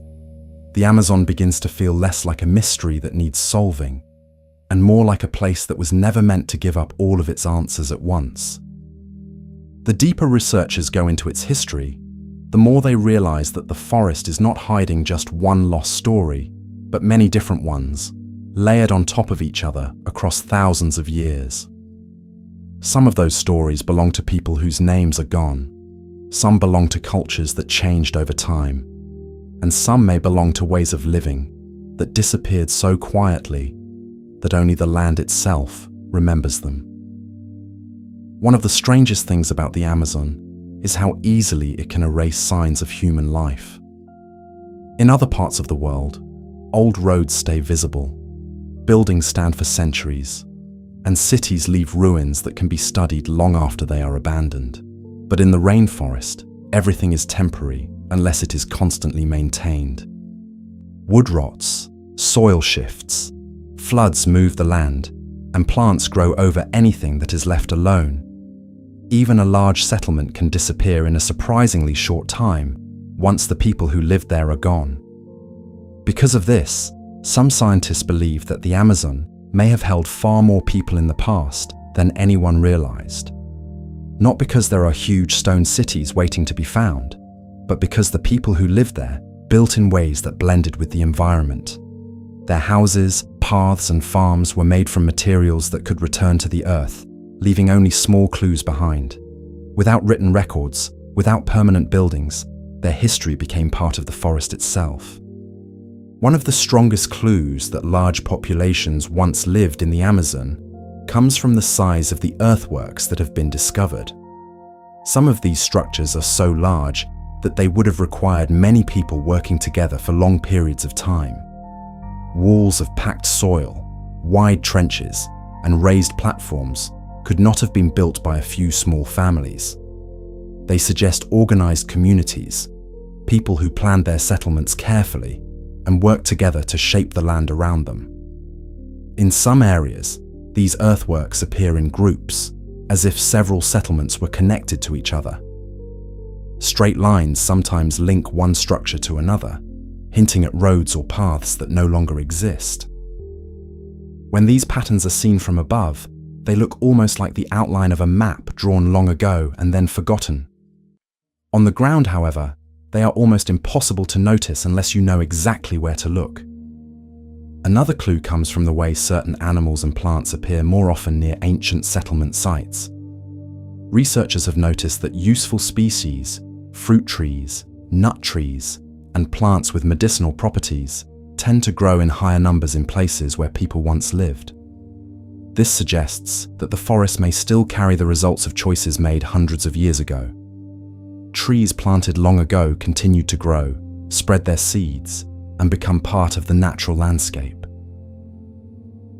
Speaker 1: the Amazon begins to feel less like a mystery that needs solving and more like a place that was never meant to give up all of its answers at once. The deeper researchers go into its history, the more they realize that the forest is not hiding just one lost story, but many different ones, layered on top of each other across thousands of years. Some of those stories belong to people whose names are gone. Some belong to cultures that changed over time. And some may belong to ways of living that disappeared so quietly that only the land itself remembers them. One of the strangest things about the Amazon is how easily it can erase signs of human life. In other parts of the world, old roads stay visible, buildings stand for centuries, and cities leave ruins that can be studied long after they are abandoned. But in the rainforest, everything is temporary unless it is constantly maintained. Wood rots, soil shifts, floods move the land, and plants grow over anything that is left alone. Even a large settlement can disappear in a surprisingly short time once the people who lived there are gone. Because of this, some scientists believe that the Amazon may have held far more people in the past than anyone realized. Not because there are huge stone cities waiting to be found, but because the people who lived there built in ways that blended with the environment. Their houses, paths, and farms were made from materials that could return to the earth, leaving only small clues behind. Without written records, without permanent buildings, their history became part of the forest itself. One of the strongest clues that large populations once lived in the Amazon comes from the size of the earthworks that have been discovered. Some of these structures are so large that they would have required many people working together for long periods of time. Walls of packed soil, wide trenches, and raised platforms could not have been built by a few small families. They suggest organized communities, people who planned their settlements carefully and worked together to shape the land around them. In some areas, these earthworks appear in groups, as if several settlements were connected to each other. Straight lines sometimes link one structure to another, hinting at roads or paths that no longer exist. When these patterns are seen from above, they look almost like the outline of a map drawn long ago and then forgotten. On the ground, however, they are almost impossible to notice unless you know exactly where to look. Another clue comes from the way certain animals and plants appear more often near ancient settlement sites. Researchers have noticed that useful species, fruit trees, nut trees, and plants with medicinal properties tend to grow in higher numbers in places where people once lived. This suggests that the forest may still carry the results of choices made hundreds of years ago. Trees planted long ago continued to grow, spread their seeds, and become part of the natural landscape.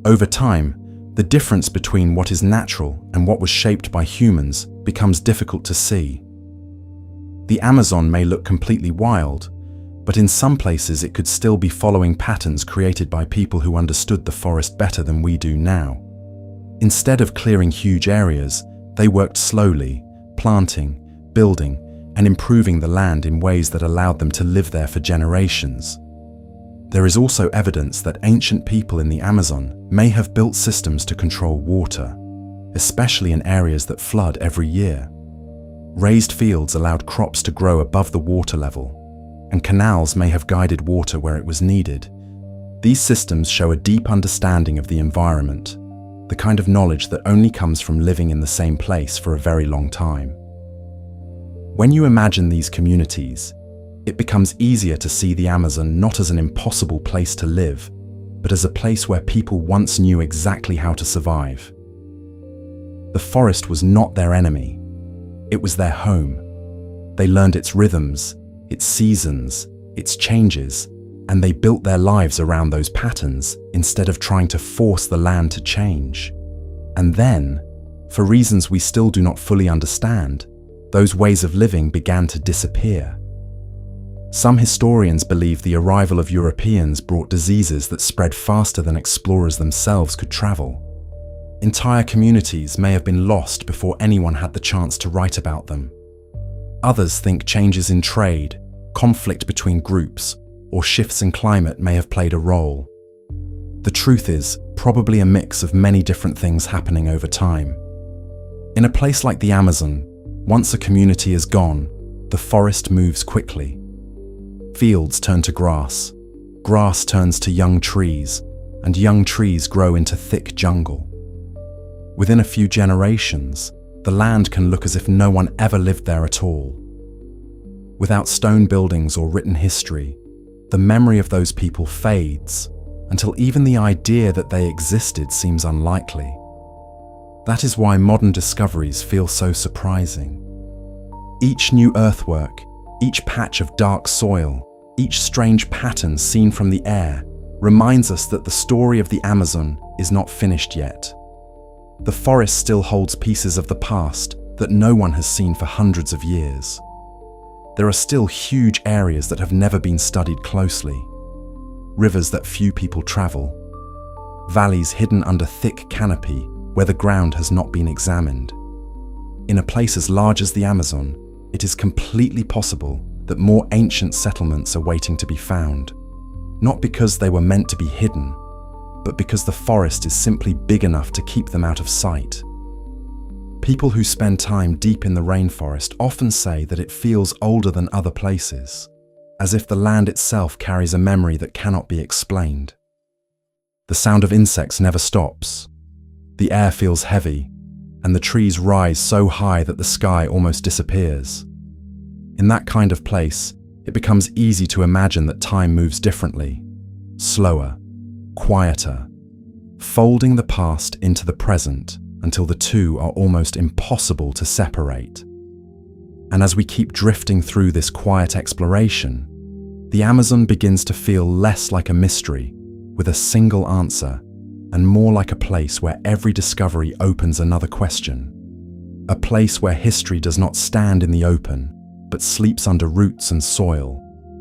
Speaker 1: Over time, the difference between what is natural and what was shaped by humans becomes difficult to see. The Amazon may look completely wild, but in some places it could still be following patterns created by people who understood the forest better than we do now. Instead of clearing huge areas, they worked slowly, planting, building, and improving the land in ways that allowed them to live there for generations. There is also evidence that ancient people in the Amazon may have built systems to control water, especially in areas that flood every year. Raised fields allowed crops to grow above the water level, and canals may have guided water where it was needed. These systems show a deep understanding of the environment, the kind of knowledge that only comes from living in the same place for a very long time. When you imagine these communities, it becomes easier to see the Amazon not as an impossible place to live, but as a place where people once knew exactly how to survive. The forest was not their enemy. It was their home. They learned its rhythms, its seasons, its changes, and they built their lives around those patterns instead of trying to force the land to change. And then, for reasons we still do not fully understand, those ways of living began to disappear. Some historians believe the arrival of Europeans brought diseases that spread faster than explorers themselves could travel. Entire communities may have been lost before anyone had the chance to write about them. Others think changes in trade, conflict between groups, or shifts in climate may have played a role. The truth is, probably a mix of many different things happening over time. In a place like the Amazon, once a community is gone, the forest moves quickly. Fields turn to grass, grass turns to young trees, and young trees grow into thick jungle. Within a few generations, the land can look as if no one ever lived there at all. Without stone buildings or written history, the memory of those people fades until even the idea that they existed seems unlikely. That is why modern discoveries feel so surprising. Each new earthwork, each patch of dark soil, each strange pattern seen from the air reminds us that the story of the Amazon is not finished yet. The forest still holds pieces of the past that no one has seen for hundreds of years. There are still huge areas that have never been studied closely, rivers that few people travel, valleys hidden under thick canopy where the ground has not been examined. In a place as large as the Amazon, it is completely possible that more ancient settlements are waiting to be found, not because they were meant to be hidden, but because the forest is simply big enough to keep them out of sight. People who spend time deep in the rainforest often say that it feels older than other places, as if the land itself carries a memory that cannot be explained. The sound of insects never stops. The air feels heavy, and the trees rise so high that the sky almost disappears. In that kind of place, it becomes easy to imagine that time moves differently, slower, quieter, folding the past into the present until the two are almost impossible to separate. And as we keep drifting through this quiet exploration, the Amazon begins to feel less like a mystery with a single answer and more like a place where every discovery opens another question. A place where history does not stand in the open, but sleeps under roots and soil,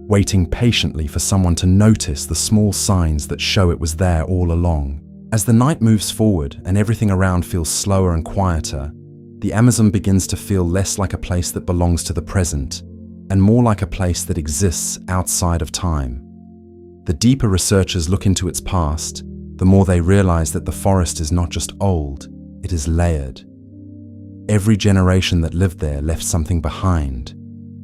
Speaker 1: waiting patiently for someone to notice the small signs that show it was there all along. As the night moves forward and everything around feels slower and quieter, the Amazon begins to feel less like a place that belongs to the present and more like a place that exists outside of time. The deeper researchers look into its past, the more they realize that the forest is not just old, it is layered. Every generation that lived there left something behind,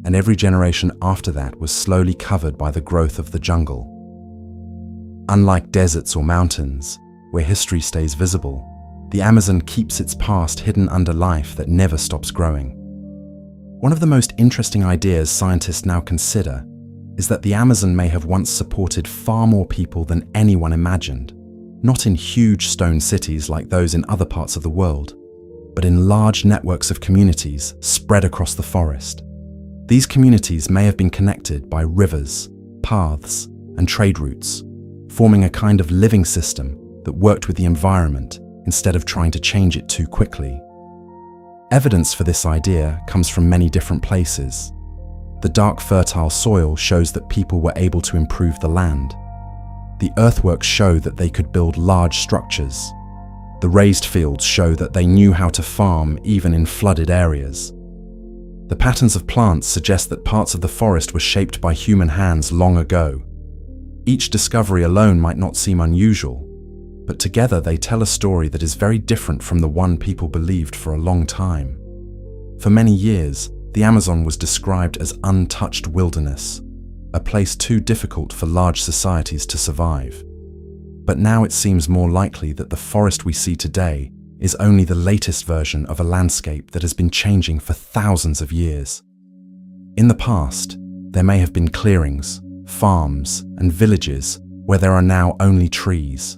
Speaker 1: and every generation after that was slowly covered by the growth of the jungle. Unlike deserts or mountains, where history stays visible, the Amazon keeps its past hidden under life that never stops growing. One of the most interesting ideas scientists now consider is that the Amazon may have once supported far more people than anyone imagined, not in huge stone cities like those in other parts of the world, but in large networks of communities spread across the forest. These communities may have been connected by rivers, paths, and trade routes, forming a kind of living system that worked with the environment instead of trying to change it too quickly. Evidence for this idea comes from many different places. The dark, fertile soil shows that people were able to improve the land. The earthworks show that they could build large structures. The raised fields show that they knew how to farm even in flooded areas. The patterns of plants suggest that parts of the forest were shaped by human hands long ago. Each discovery alone might not seem unusual, but together they tell a story that is very different from the one people believed for a long time. For many years, the Amazon was described as untouched wilderness, a place too difficult for large societies to survive. But now it seems more likely that the forest we see today is only the latest version of a landscape that has been changing for thousands of years. In the past, there may have been clearings, farms, and villages where there are now only trees.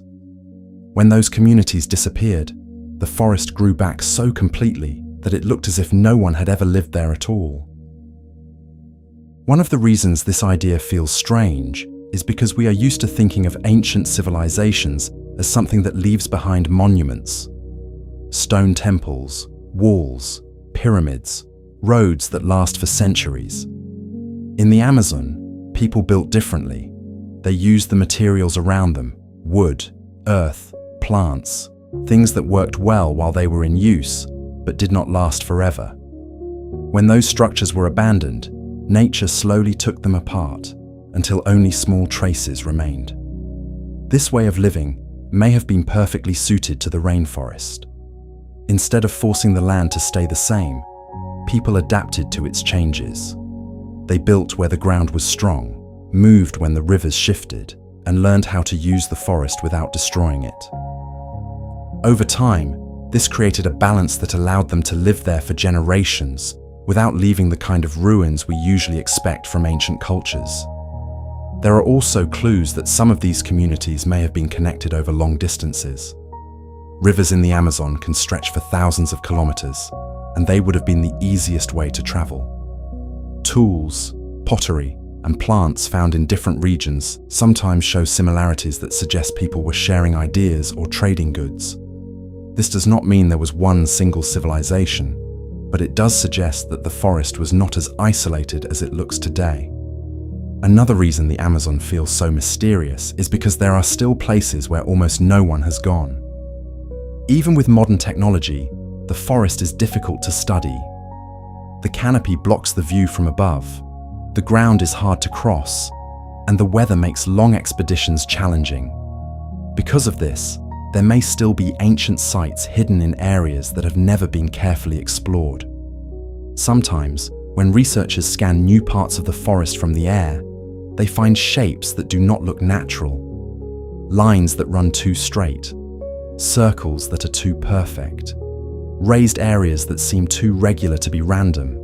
Speaker 1: When those communities disappeared, the forest grew back so completely that it looked as if no one had ever lived there at all. One of the reasons this idea feels strange is because we are used to thinking of ancient civilizations as something that leaves behind monuments. Stone temples, walls, pyramids, roads that last for centuries. In the Amazon, people built differently. They used the materials around them, wood, earth, plants, things that worked well while they were in use, but did not last forever. When those structures were abandoned, nature slowly took them apart until only small traces remained. This way of living may have been perfectly suited to the rainforest. Instead of forcing the land to stay the same, people adapted to its changes. They built where the ground was strong, moved when the rivers shifted, and learned how to use the forest without destroying it. Over time, this created a balance that allowed them to live there for generations without leaving the kind of ruins we usually expect from ancient cultures. There are also clues that some of these communities may have been connected over long distances. Rivers in the Amazon can stretch for thousands of kilometers, and they would have been the easiest way to travel. Tools, pottery, and plants found in different regions sometimes show similarities that suggest people were sharing ideas or trading goods. This does not mean there was one single civilization, but it does suggest that the forest was not as isolated as it looks today. Another reason the Amazon feels so mysterious is because there are still places where almost no one has gone. Even with modern technology, the forest is difficult to study. The canopy blocks the view from above, the ground is hard to cross, and the weather makes long expeditions challenging. Because of this, there may still be ancient sites hidden in areas that have never been carefully explored. Sometimes, when researchers scan new parts of the forest from the air, they find shapes that do not look natural, lines that run too straight, circles that are too perfect. raised areas that seem too regular to be random.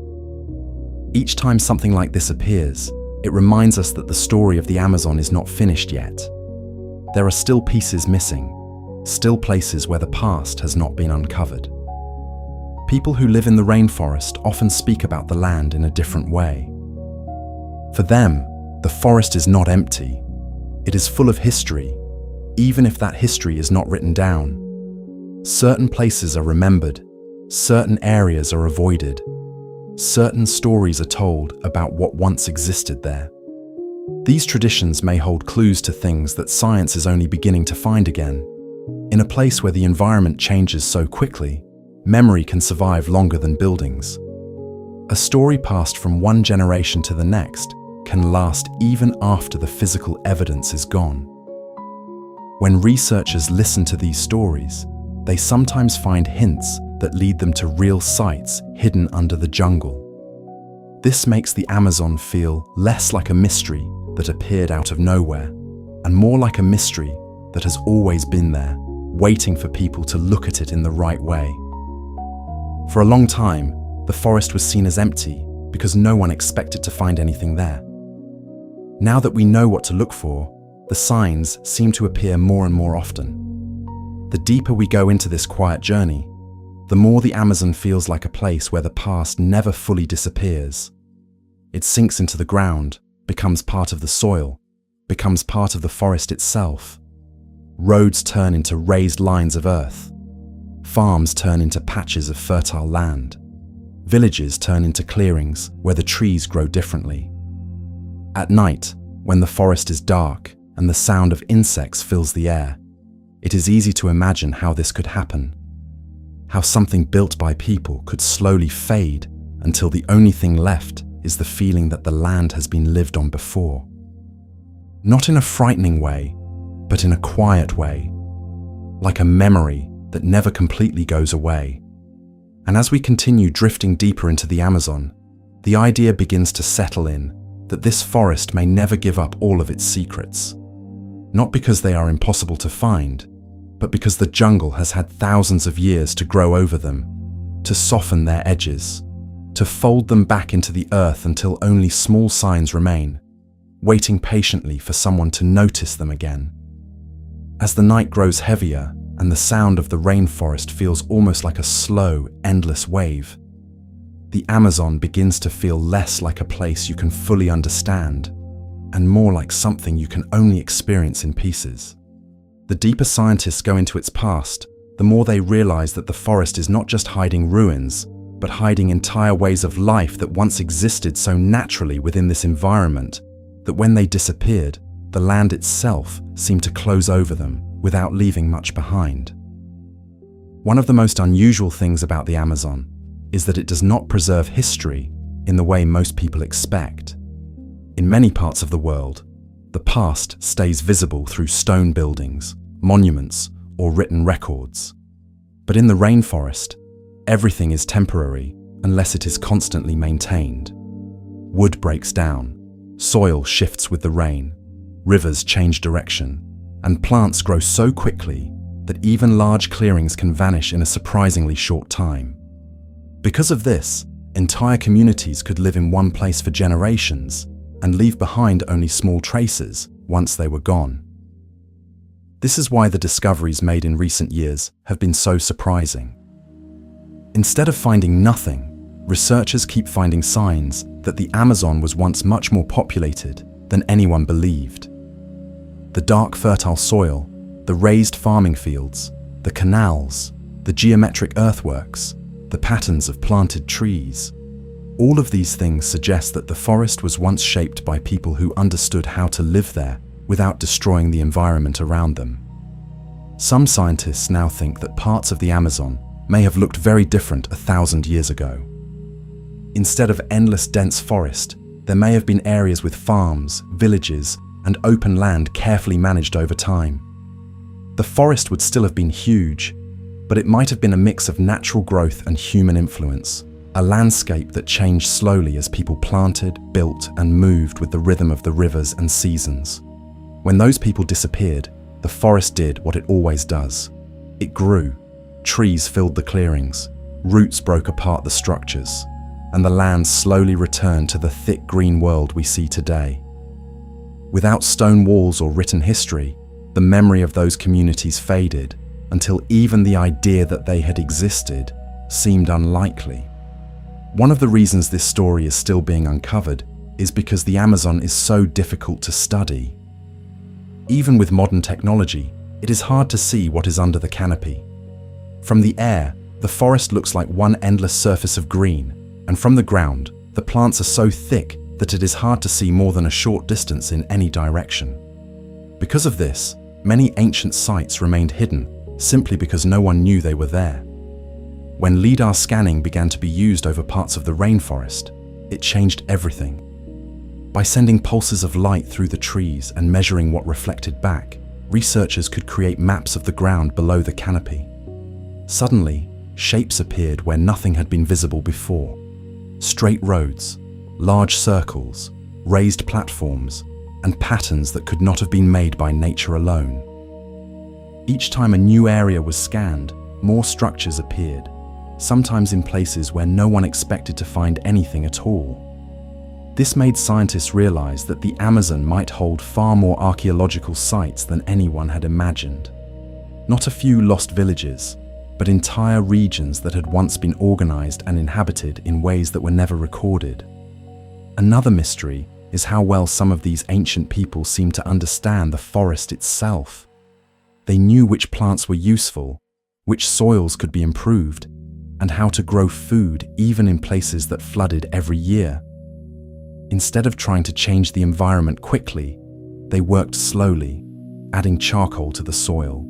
Speaker 1: Each time something like this appears, it reminds us that the story of the Amazon is not finished yet. There are still pieces missing, still places where the past has not been uncovered. People who live in the rainforest often speak about the land in a different way. For them, the forest is not empty. It is full of history, even if that history is not written down. Certain places are remembered, certain areas are avoided, certain stories are told about what once existed there. These traditions may hold clues to things that science is only beginning to find again. In a place where the environment changes so quickly, memory can survive longer than buildings. A story passed from one generation to the next can last even after the physical evidence is gone. When researchers listen to these stories, they sometimes find hints that lead them to real sites hidden under the jungle. This makes the Amazon feel less like a mystery that appeared out of nowhere, and more like a mystery that has always been there, waiting for people to look at it in the right way. For a long time, the forest was seen as empty because no one expected to find anything there. Now that we know what to look for, the signs seem to appear more and more often. The deeper we go into this quiet journey, the more the Amazon feels like a place where the past never fully disappears. It sinks into the ground, becomes part of the soil, becomes part of the forest itself. Roads turn into raised lines of earth. Farms turn into patches of fertile land. Villages turn into clearings where the trees grow differently. At night, when the forest is dark and the sound of insects fills the air, it is easy to imagine how this could happen. How something built by people could slowly fade until the only thing left is the feeling that the land has been lived on before. Not in a frightening way, but in a quiet way, like a memory that never completely goes away. And as we continue drifting deeper into the Amazon, the idea begins to settle in that this forest may never give up all of its secrets. Not because they are impossible to find, but because the jungle has had thousands of years to grow over them, to soften their edges, to fold them back into the earth until only small signs remain, waiting patiently for someone to notice them again. As the night grows heavier and the sound of the rainforest feels almost like a slow, endless wave, the Amazon begins to feel less like a place you can fully understand and more like something you can only experience in pieces. The deeper scientists go into its past, the more they realize that the forest is not just hiding ruins, but hiding entire ways of life that once existed so naturally within this environment that when they disappeared, the land itself seemed to close over them without leaving much behind. One of the most unusual things about the Amazon is that it does not preserve history in the way most people expect. In many parts of the world, the past stays visible through stone buildings, monuments, or written records. But in the rainforest, everything is temporary unless it is constantly maintained. Wood breaks down, soil shifts with the rain, rivers change direction, and plants grow so quickly that even large clearings can vanish in a surprisingly short time. Because of this, entire communities could live in one place for generations and leave behind only small traces once they were gone. This is why the discoveries made in recent years have been so surprising. Instead of finding nothing, researchers keep finding signs that the Amazon was once much more populated than anyone believed. The dark, fertile soil, the raised farming fields, the canals, the geometric earthworks, the patterns of planted trees. All of these things suggest that the forest was once shaped by people who understood how to live there without destroying the environment around them. Some scientists now think that parts of the Amazon may have looked very different 1,000 years ago. Instead of endless dense forest, there may have been areas with farms, villages, and open land carefully managed over time. The forest would still have been huge, but it might have been a mix of natural growth and human influence, a landscape that changed slowly as people planted, built, and moved with the rhythm of the rivers and seasons. When those people disappeared, the forest did what it always does. It grew. Trees filled the clearings. Roots broke apart the structures, and the land slowly returned to the thick green world we see today. Without stone walls or written history, the memory of those communities faded until even the idea that they had existed seemed unlikely. One of the reasons this story is still being uncovered is because the Amazon is so difficult to study. Even with modern technology, it is hard to see what is under the canopy. From the air, the forest looks like one endless surface of green, and from the ground, the plants are so thick that it is hard to see more than a short distance in any direction. Because of this, many ancient sites remained hidden simply because no one knew they were there. When LiDAR scanning began to be used over parts of the rainforest, it changed everything. By sending pulses of light through the trees and measuring what reflected back, researchers could create maps of the ground below the canopy. Suddenly, shapes appeared where nothing had been visible before. Straight roads, large circles, raised platforms, and patterns that could not have been made by nature alone. Each time a new area was scanned, more structures appeared, sometimes in places where no one expected to find anything at all. This made scientists realize that the Amazon might hold far more archaeological sites than anyone had imagined. Not a few lost villages, but entire regions that had once been organized and inhabited in ways that were never recorded. Another mystery is how well some of these ancient people seemed to understand the forest itself. They knew which plants were useful, which soils could be improved, and how to grow food even in places that flooded every year. Instead of trying to change the environment quickly, they worked slowly, adding charcoal to the soil,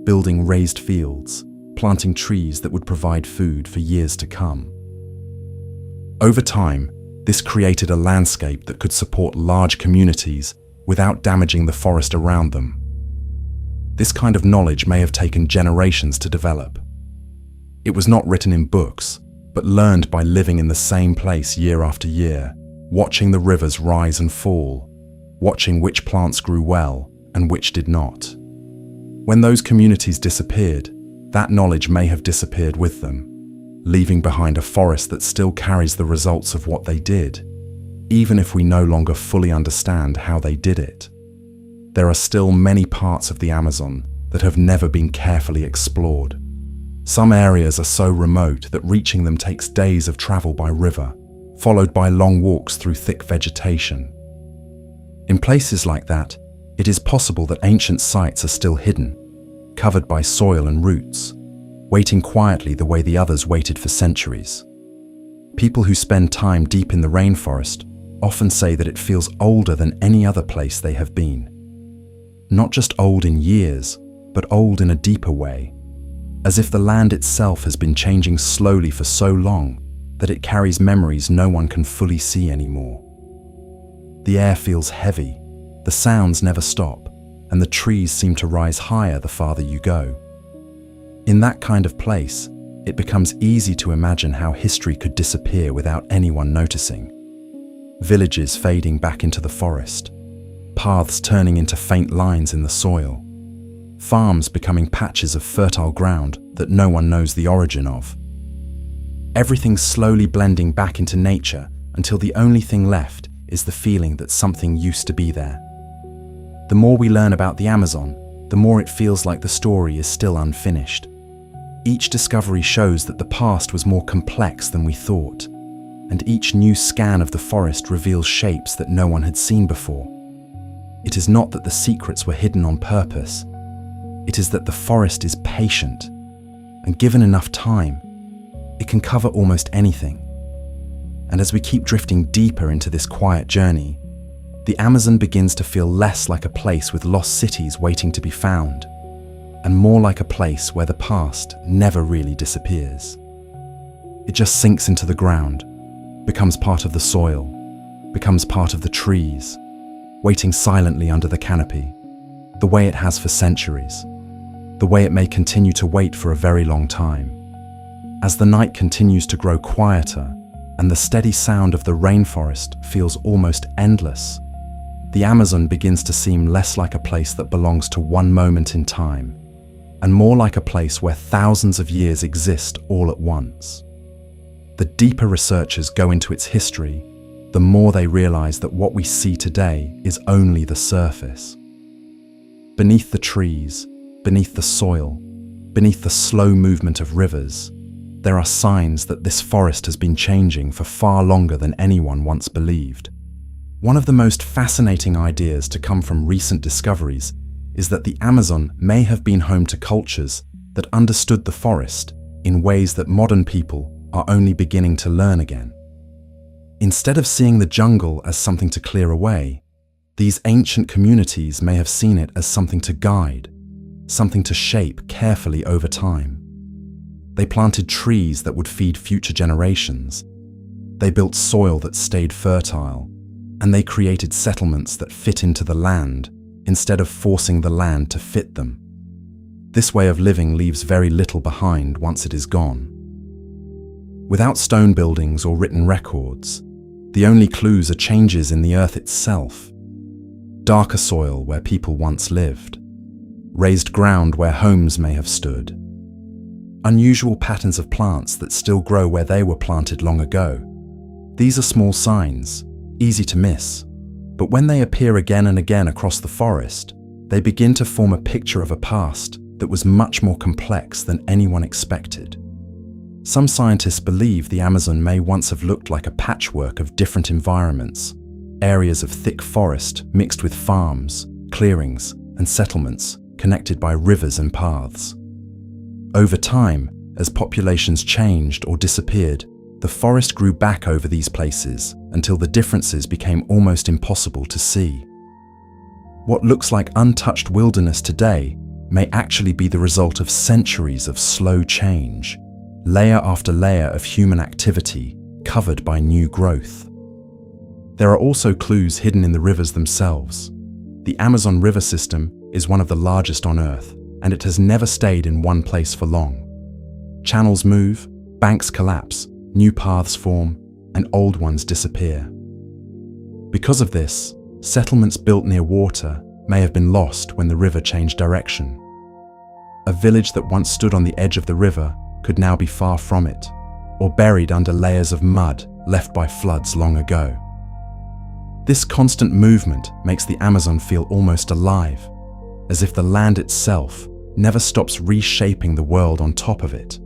Speaker 1: building raised fields, planting trees that would provide food for years to come. Over time, this created a landscape that could support large communities without damaging the forest around them. This kind of knowledge may have taken generations to develop. It was not written in books, but learned by living in the same place year after year, watching the rivers rise and fall, watching which plants grew well and which did not. When those communities disappeared, that knowledge may have disappeared with them, leaving behind a forest that still carries the results of what they did, even if we no longer fully understand how they did it. There are still many parts of the Amazon that have never been carefully explored. Some areas are so remote that reaching them takes days of travel by river, followed by long walks through thick vegetation. In places like that, it is possible that ancient sites are still hidden, covered by soil and roots, waiting quietly the way the others waited for centuries. People who spend time deep in the rainforest often say that it feels older than any other place they have been. Not just old in years, but old in a deeper way, as if the land itself has been changing slowly for so long that it carries memories no one can fully see anymore. The air feels heavy, the sounds never stop, and the trees seem to rise higher the farther you go. In that kind of place, it becomes easy to imagine how history could disappear without anyone noticing. Villages fading back into the forest, paths turning into faint lines in the soil, farms becoming patches of fertile ground that no one knows the origin of. Everything slowly blending back into nature until the only thing left is the feeling that something used to be there. The more we learn about the Amazon, the more it feels like the story is still unfinished. Each discovery shows that the past was more complex than we thought, and each new scan of the forest reveals shapes that no one had seen before. It is not that the secrets were hidden on purpose. It is that the forest is patient, and given enough time, it can cover almost anything. And as we keep drifting deeper into this quiet journey, the Amazon begins to feel less like a place with lost cities waiting to be found, and more like a place where the past never really disappears. It just sinks into the ground, becomes part of the soil, becomes part of the trees, waiting silently under the canopy, the way it has for centuries, the way it may continue to wait for a very long time. As the night continues to grow quieter and the steady sound of the rainforest feels almost endless, the Amazon begins to seem less like a place that belongs to one moment in time and more like a place where thousands of years exist all at once. The deeper researchers go into its history, the more they realize that what we see today is only the surface. Beneath the trees, beneath the soil, beneath the slow movement of rivers, there are signs that this forest has been changing for far longer than anyone once believed. One of the most fascinating ideas to come from recent discoveries is that the Amazon may have been home to cultures that understood the forest in ways that modern people are only beginning to learn again. Instead of seeing the jungle as something to clear away, these ancient communities may have seen it as something to guide, something to shape carefully over time. They planted trees that would feed future generations. They built soil that stayed fertile, and they created settlements that fit into the land instead of forcing the land to fit them. This way of living leaves very little behind once it is gone. Without stone buildings or written records, the only clues are changes in the earth itself. Darker soil where people once lived, raised ground where homes may have stood, unusual patterns of plants that still grow where they were planted long ago. These are small signs, easy to miss, but when they appear again and again across the forest, they begin to form a picture of a past that was much more complex than anyone expected. Some scientists believe the Amazon may once have looked like a patchwork of different environments, areas of thick forest mixed with farms, clearings, and settlements connected by rivers and paths. Over time, as populations changed or disappeared, the forest grew back over these places until the differences became almost impossible to see. What looks like untouched wilderness today may actually be the result of centuries of slow change, layer after layer of human activity covered by new growth. There are also clues hidden in the rivers themselves. The Amazon River system is one of the largest on Earth, and it has never stayed in one place for long. Channels move, banks collapse, new paths form, and old ones disappear. Because of this, settlements built near water may have been lost when the river changed direction. A village that once stood on the edge of the river could now be far from it, or buried under layers of mud left by floods long ago. This constant movement makes the Amazon feel almost alive, as if the land itself never stops reshaping the world on top of it.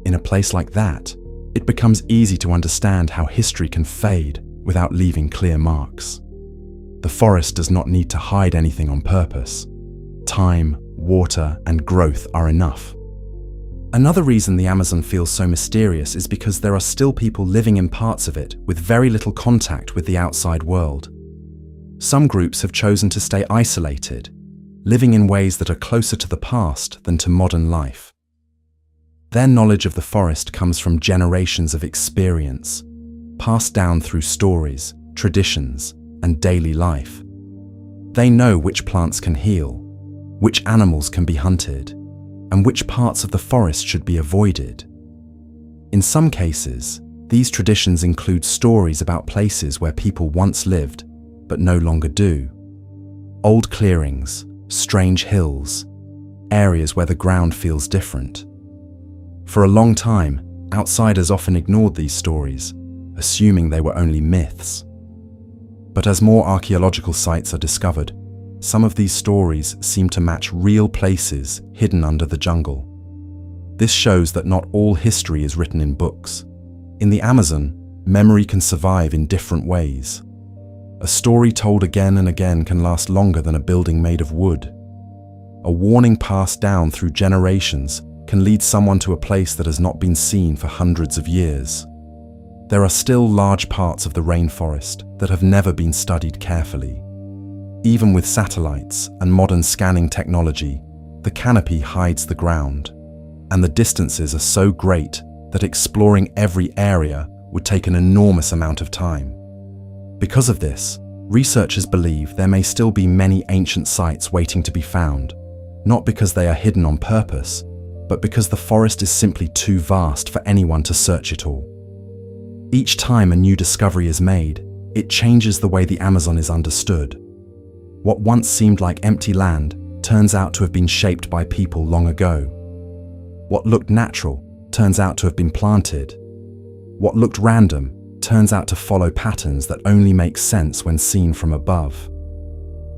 Speaker 1: In a place like that, it becomes easy to understand how history can fade without leaving clear marks. The forest does not need to hide anything on purpose. Time, water, and growth are enough. Another reason the Amazon feels so mysterious is because there are still people living in parts of it with very little contact with the outside world. Some groups have chosen to stay isolated, living in ways that are closer to the past than to modern life. Their knowledge of the forest comes from generations of experience, passed down through stories, traditions, and daily life. They know which plants can heal, which animals can be hunted, and which parts of the forest should be avoided. In some cases, these traditions include stories about places where people once lived, but no longer do. Old clearings, strange hills, areas where the ground feels different. For a long time, outsiders often ignored these stories, assuming they were only myths. But as more archaeological sites are discovered, some of these stories seem to match real places hidden under the jungle. This shows that not all history is written in books. In the Amazon, memory can survive in different ways. A story told again and again can last longer than a building made of wood. A warning passed down through generations can lead someone to a place that has not been seen for hundreds of years. There are still large parts of the rainforest that have never been studied carefully. Even with satellites and modern scanning technology, the canopy hides the ground, and the distances are so great that exploring every area would take an enormous amount of time. Because of this, researchers believe there may still be many ancient sites waiting to be found, not because they are hidden on purpose, but because the forest is simply too vast for anyone to search it all. Each time a new discovery is made, it changes the way the Amazon is understood. What once seemed like empty land turns out to have been shaped by people long ago. What looked natural turns out to have been planted. What looked random turns out to follow patterns that only make sense when seen from above.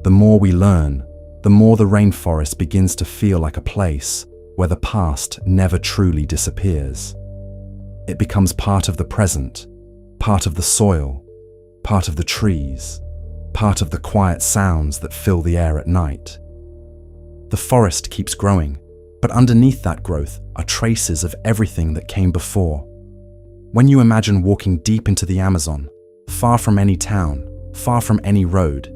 Speaker 1: The more we learn, the more the rainforest begins to feel like a place where the past never truly disappears. It becomes part of the present, part of the soil, part of the trees, part of the quiet sounds that fill the air at night. The forest keeps growing, but underneath that growth are traces of everything that came before. When you imagine walking deep into the Amazon, far from any town, far from any road,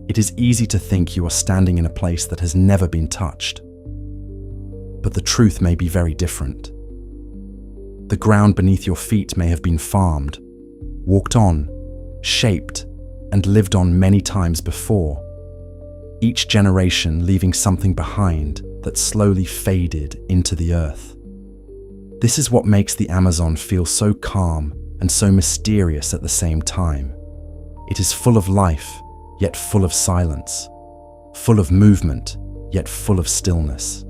Speaker 1: it is easy to think you are standing in a place that has never been touched. But the truth may be very different. The ground beneath your feet may have been farmed, walked on, shaped, and lived on many times before, each generation leaving something behind that slowly faded into the earth. This is what makes the Amazon feel so calm and so mysterious at the same time. It is full of life, yet full of silence, full of movement, yet full of stillness.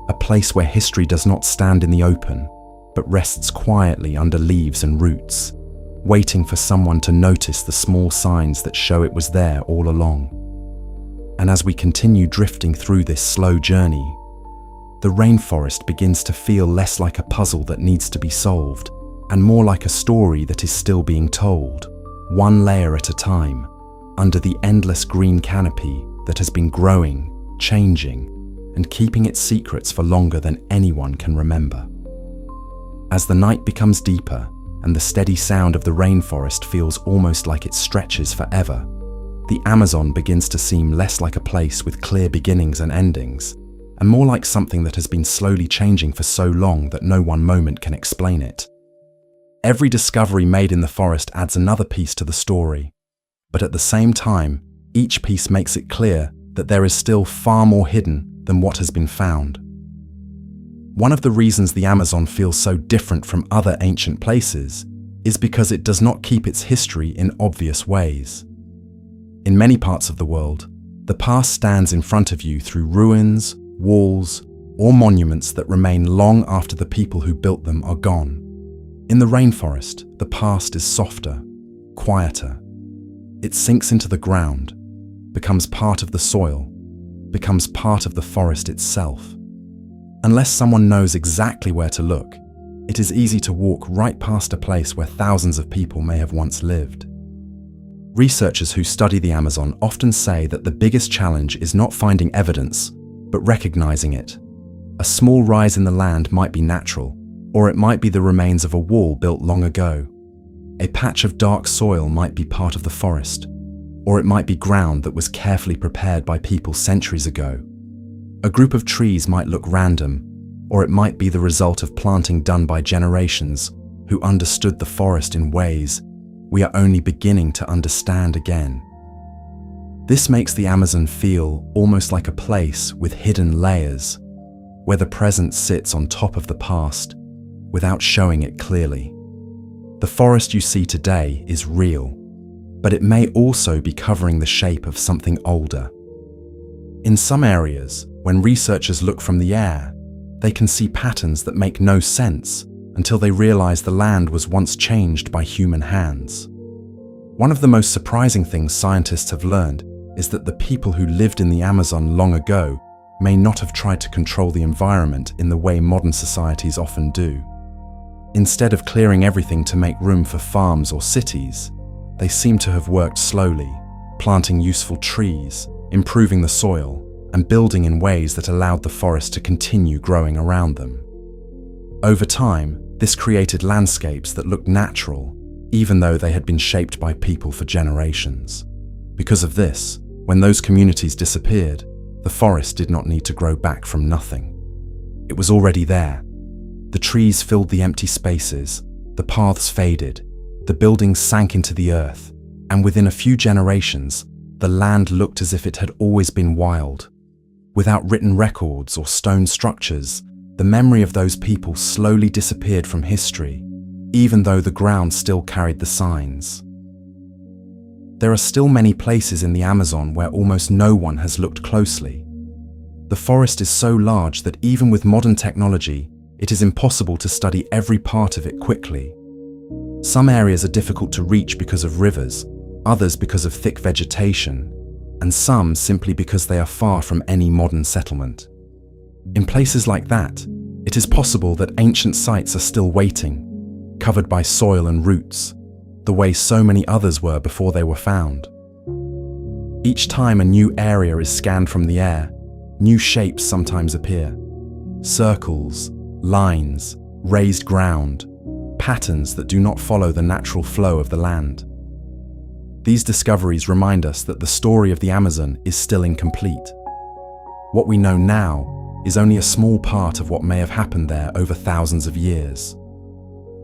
Speaker 1: A place where history does not stand in the open, but rests quietly under leaves and roots, waiting for someone to notice the small signs that show it was there all along. And as we continue drifting through this slow journey, the rainforest begins to feel less like a puzzle that needs to be solved, and more like a story that is still being told, one layer at a time, under the endless green canopy that has been growing, changing, and keeping its secrets for longer than anyone can remember. As the night becomes deeper and the steady sound of the rainforest feels almost like it stretches forever, the Amazon begins to seem less like a place with clear beginnings and endings, and more like something that has been slowly changing for so long that no one moment can explain it. Every discovery made in the forest adds another piece to the story, but at the same time, each piece makes it clear that there is still far more hidden than what has been found. One of the reasons the Amazon feels so different from other ancient places is because it does not keep its history in obvious ways. In many parts of the world, the past stands in front of you through ruins, walls, or monuments that remain long after the people who built them are gone. In the rainforest, the past is softer, quieter. It sinks into the ground, becomes part of the soil, becomes part of the forest itself. Unless someone knows exactly where to look, it is easy to walk right past a place where thousands of people may have once lived. Researchers who study the Amazon often say that the biggest challenge is not finding evidence, but recognizing it. A small rise in the land might be natural, or it might be the remains of a wall built long ago. A patch of dark soil might be part of the forest, or it might be ground that was carefully prepared by people centuries ago. A group of trees might look random, or it might be the result of planting done by generations who understood the forest in ways we are only beginning to understand again. This makes the Amazon feel almost like a place with hidden layers, where the present sits on top of the past without showing it clearly. The forest you see today is real, but it may also be covering the shape of something older. In some areas, when researchers look from the air, they can see patterns that make no sense until they realize the land was once changed by human hands. One of the most surprising things scientists have learned is that the people who lived in the Amazon long ago may not have tried to control the environment in the way modern societies often do. Instead of clearing everything to make room for farms or cities, they seem to have worked slowly, planting useful trees, improving the soil, and building in ways that allowed the forest to continue growing around them. Over time, this created landscapes that looked natural, even though they had been shaped by people for generations. Because of this, when those communities disappeared, the forest did not need to grow back from nothing. It was already there. The trees filled the empty spaces, the paths faded, the buildings sank into the earth, and within a few generations, the land looked as if it had always been wild. Without written records or stone structures, the memory of those people slowly disappeared from history, even though the ground still carried the signs. There are still many places in the Amazon where almost no one has looked closely, The forest is so large that even with modern technology, it is impossible to study every part of it quickly. Some areas are difficult to reach because of rivers, others because of thick vegetation, and some simply because they are far from any modern settlement. In places like that, it is possible that ancient sites are still waiting, covered by soil and roots, the way so many others were before they were found. Each time a new area is scanned from the air, new shapes sometimes appear. Circles, lines, raised ground, patterns that do not follow the natural flow of the land. These discoveries remind us that the story of the Amazon is still incomplete. What we know now is only a small part of what may have happened there over thousands of years.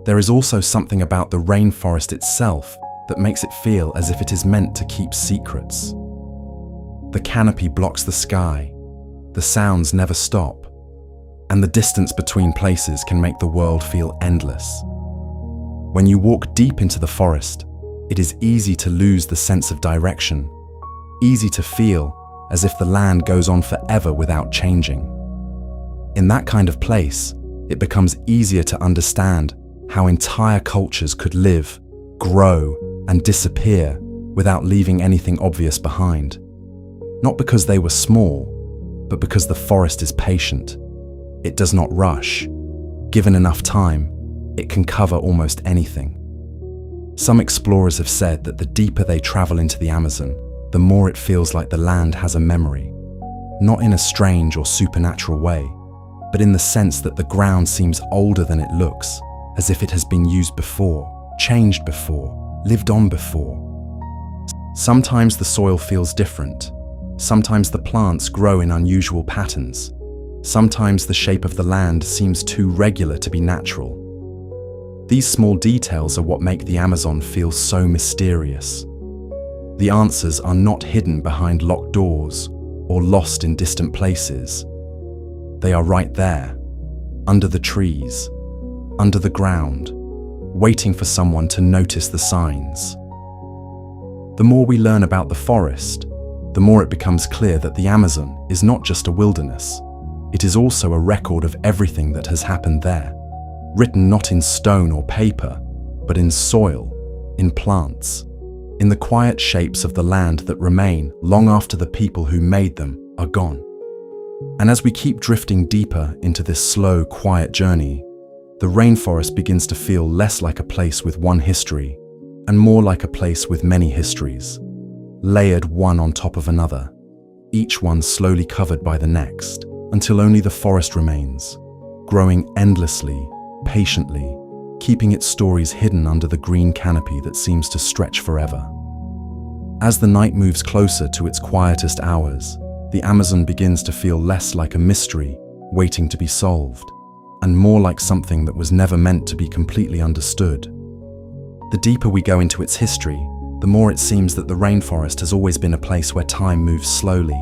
Speaker 1: There is also something about the rainforest itself that makes it feel as if it is meant to keep secrets. The canopy blocks the sky, the sounds never stop, and the distance between places can make the world feel endless. When you walk deep into the forest, it is easy to lose the sense of direction, easy to feel as if the land goes on forever without changing. In that kind of place, it becomes easier to understand how entire cultures could live, grow, and disappear without leaving anything obvious behind. Not because they were small, but because the forest is patient. It does not rush. Given enough time, it can cover almost anything. Some explorers have said that the deeper they travel into the Amazon, the more it feels like the land has a memory. Not in a strange or supernatural way, but in the sense that the ground seems older than it looks, as if it has been used before, changed before, lived on before. Sometimes the soil feels different. Sometimes the plants grow in unusual patterns. Sometimes the shape of the land seems too regular to be natural. These small details are what make the Amazon feel so mysterious. The answers are not hidden behind locked doors or lost in distant places. They are right there, under the trees, under the ground, waiting for someone to notice the signs. The more we learn about the forest, the more it becomes clear that the Amazon is not just a wilderness. It is also a record of everything that has happened there, written not in stone or paper, but in soil, in plants, in the quiet shapes of the land that remain long after the people who made them are gone. And as we keep drifting deeper into this slow, quiet journey, the rainforest begins to feel less like a place with one history and more like a place with many histories, layered one on top of another, each one slowly covered by the next, until only the forest remains, growing endlessly, patiently, keeping its stories hidden under the green canopy that seems to stretch forever. As the night moves closer to its quietest hours, the Amazon begins to feel less like a mystery waiting to be solved, and more like something that was never meant to be completely understood. The deeper we go into its history, the more it seems that the rainforest has always been a place where time moves slowly,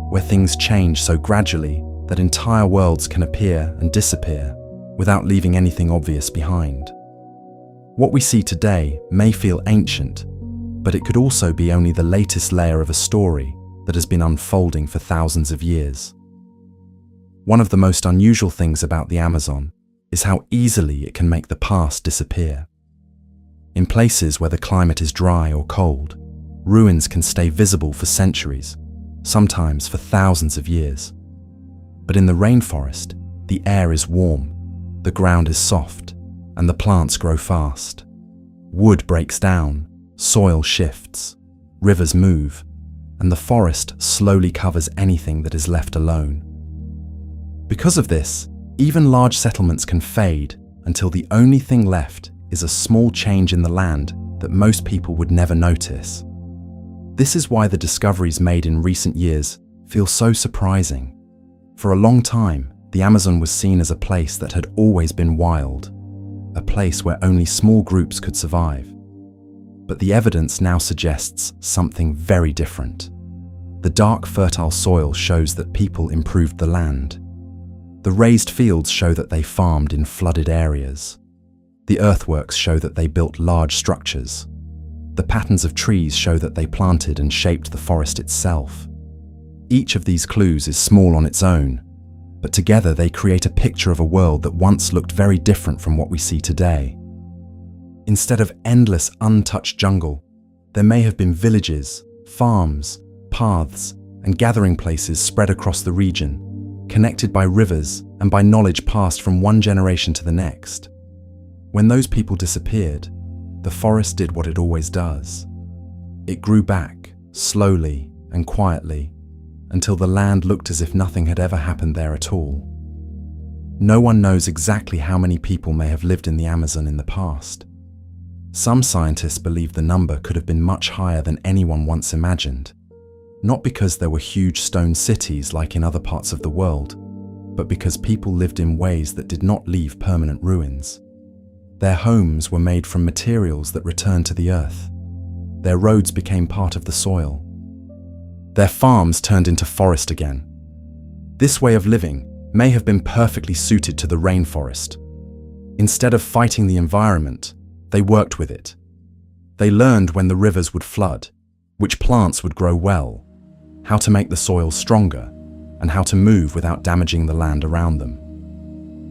Speaker 1: where things change so gradually that entire worlds can appear and disappear without leaving anything obvious behind. What we see today may feel ancient, but it could also be only the latest layer of a story that has been unfolding for thousands of years. One of the most unusual things about the Amazon is how easily it can make the past disappear. In places where the climate is dry or cold, ruins can stay visible for centuries, sometimes for thousands of years. But in the rainforest, the air is warm, the ground is soft, and the plants grow fast. Wood breaks down, soil shifts, rivers move, and the forest slowly covers anything that is left alone. Because of this, even large settlements can fade until the only thing left is a small change in the land that most people would never notice. This is why the discoveries made in recent years feel so surprising. For a long time, the Amazon was seen as a place that had always been wild, a place where only small groups could survive. But the evidence now suggests something very different. The dark, fertile soil shows that people improved the land. The raised fields show that they farmed in flooded areas. The earthworks show that they built large structures. The patterns of trees show that they planted and shaped the forest itself. Each of these clues is small on its own, but together they create a picture of a world that once looked very different from what we see today. Instead of endless, untouched jungle, there may have been villages, farms, paths, and gathering places spread across the region, connected by rivers and by knowledge passed from one generation to the next. When those people disappeared, the forest did what it always does. It grew back, slowly and quietly, until the land looked as if nothing had ever happened there at all. No one knows exactly how many people may have lived in the Amazon in the past. Some scientists believe the number could have been much higher than anyone once imagined, not because there were huge stone cities like in other parts of the world, but because people lived in ways that did not leave permanent ruins. Their homes were made from materials that returned to the earth. Their roads became part of the soil. Their farms turned into forest again. This way of living may have been perfectly suited to the rainforest. Instead of fighting the environment, they worked with it. They learned when the rivers would flood, which plants would grow well, how to make the soil stronger, and how to move without damaging the land around them.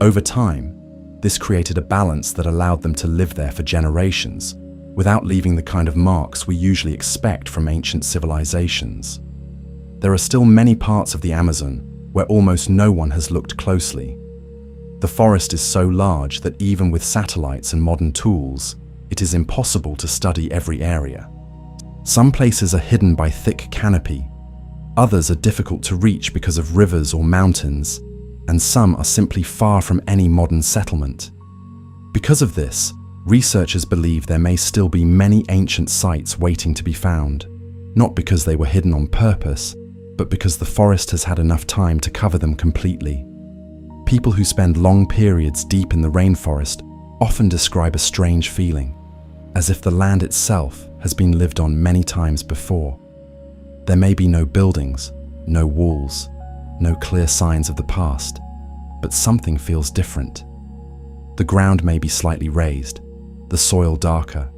Speaker 1: Over time, this created a balance that allowed them to live there for generations, without leaving the kind of marks we usually expect from ancient civilizations. There are still many parts of the Amazon where almost no one has looked closely. The forest is so large that even with satellites and modern tools, it is impossible to study every area. Some places are hidden by thick canopy, others are difficult to reach because of rivers or mountains, and some are simply far from any modern settlement. Because of this, researchers believe there may still be many ancient sites waiting to be found, not because they were hidden on purpose, but because the forest has had enough time to cover them completely. People who spend long periods deep in the rainforest often describe a strange feeling, as if the land itself has been lived on many times before. There may be no buildings, no walls, no clear signs of the past, but something feels different. The ground may be slightly raised, the soil darker,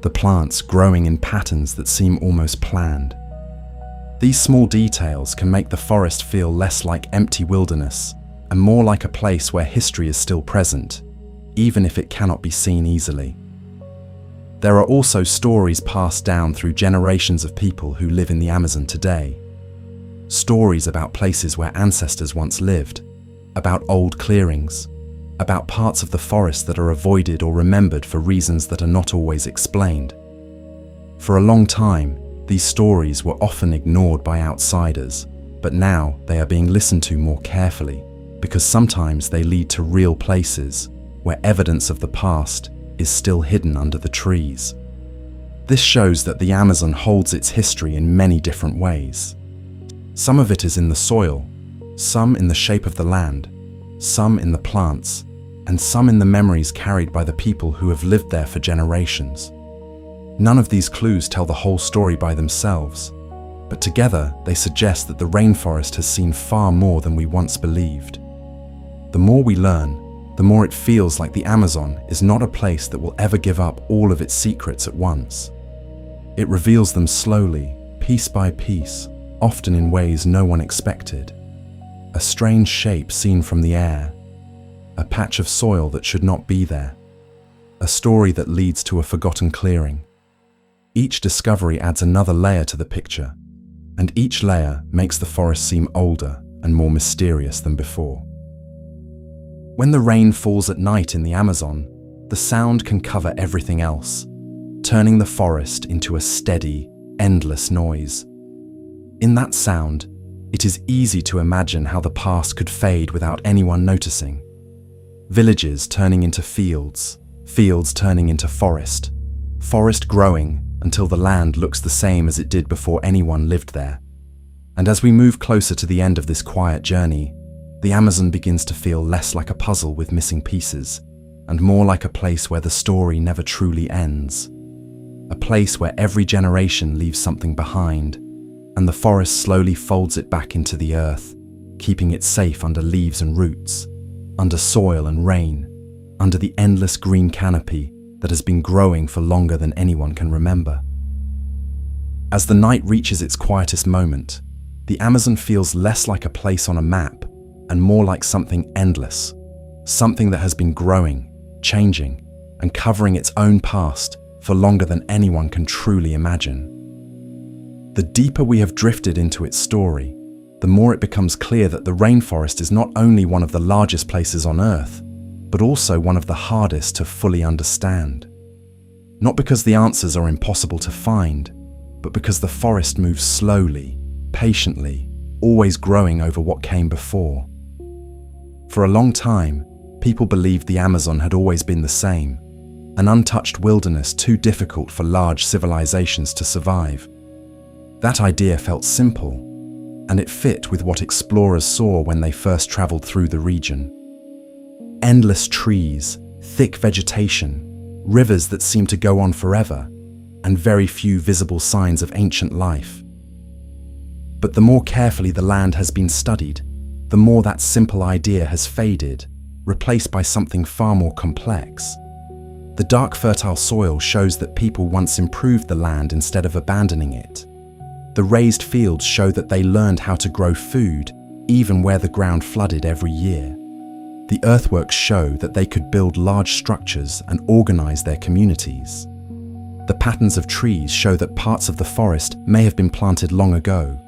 Speaker 1: the plants growing in patterns that seem almost planned. These small details can make the forest feel less like empty wilderness and more like a place where history is still present, even if it cannot be seen easily. There are also stories passed down through generations of people who live in the Amazon today. Stories about places where ancestors once lived, about old clearings, about parts of the forest that are avoided or remembered for reasons that are not always explained. For a long time, these stories were often ignored by outsiders, but now they are being listened to more carefully because sometimes they lead to real places where evidence of the past is still hidden under the trees. This shows that the Amazon holds its history in many different ways. Some of it is in the soil, some in the shape of the land, some in the plants, and some in the memories carried by the people who have lived there for generations. None of these clues tell the whole story by themselves, but together they suggest that the rainforest has seen far more than we once believed. The more we learn, the more it feels like the Amazon is not a place that will ever give up all of its secrets at once. It reveals them slowly, piece by piece, often in ways no one expected. A strange shape seen from the air, a patch of soil that should not be there, a story that leads to a forgotten clearing. Each discovery adds another layer to the picture, and each layer makes the forest seem older and more mysterious than before. When the rain falls at night in the Amazon, the sound can cover everything else, turning the forest into a steady, endless noise. In that sound, it is easy to imagine how the past could fade without anyone noticing. Villages turning into fields, fields turning into forest, forest growing until the land looks the same as it did before anyone lived there. And as we move closer to the end of this quiet journey, the Amazon begins to feel less like a puzzle with missing pieces, and more like a place where the story never truly ends. A place where every generation leaves something behind, and the forest slowly folds it back into the earth, keeping it safe under leaves and roots, under soil and rain, under the endless green canopy that has been growing for longer than anyone can remember. As the night reaches its quietest moment, the Amazon feels less like a place on a map and more like something endless, something that has been growing, changing, and covering its own past for longer than anyone can truly imagine. The deeper we have drifted into its story, the more it becomes clear that the rainforest is not only one of the largest places on Earth, but also one of the hardest to fully understand. Not because the answers are impossible to find, but because the forest moves slowly, patiently, always growing over what came before. For a long time, people believed the Amazon had always been the same, an untouched wilderness too difficult for large civilizations to survive. That idea felt simple, and it fit with what explorers saw when they first traveled through the region. Endless trees, thick vegetation, rivers that seemed to go on forever, and very few visible signs of ancient life. But the more carefully the land has been studied, the more that simple idea has faded, replaced by something far more complex. The dark, fertile soil shows that people once improved the land instead of abandoning it. The raised fields show that they learned how to grow food, even where the ground flooded every year. The earthworks show that they could build large structures and organize their communities. The patterns of trees show that parts of the forest may have been planted long ago,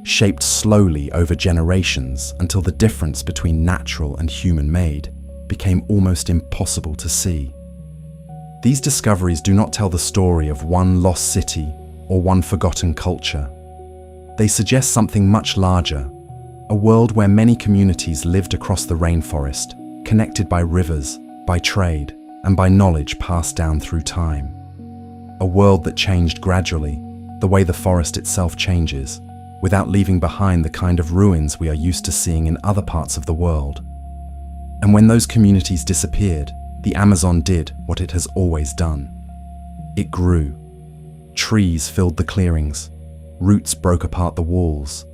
Speaker 1: shaped slowly over generations until the difference between natural and human-made became almost impossible to see. These discoveries do not tell the story of one lost city or one forgotten culture. They suggest something much larger, a world where many communities lived across the rainforest, connected by rivers, by trade, and by knowledge passed down through time. A world that changed gradually, the way the forest itself changes, without leaving behind the kind of ruins we are used to seeing in other parts of the world. And when those communities disappeared, the Amazon did what it has always done. It grew. Trees filled the clearings, roots broke apart the walls,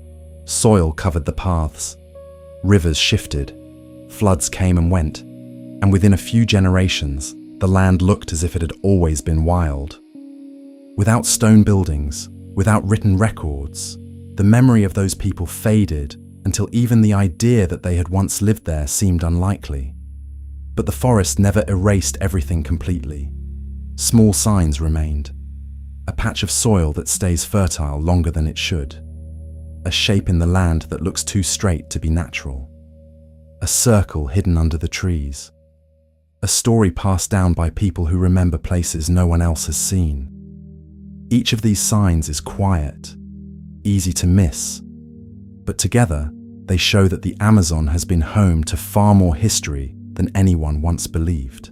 Speaker 1: soil covered the paths, rivers shifted, floods came and went, and within a few generations, the land looked as if it had always been wild. Without stone buildings, without written records, the memory of those people faded until even the idea that they had once lived there seemed unlikely. But the forest never erased everything completely. Small signs remained. A patch of soil that stays fertile longer than it should. A shape in the land that looks too straight to be natural. A circle hidden under the trees. A story passed down by people who remember places no one else has seen. Each of these signs is quiet, easy to miss, but together they show that the Amazon has been home to far more history than anyone once believed.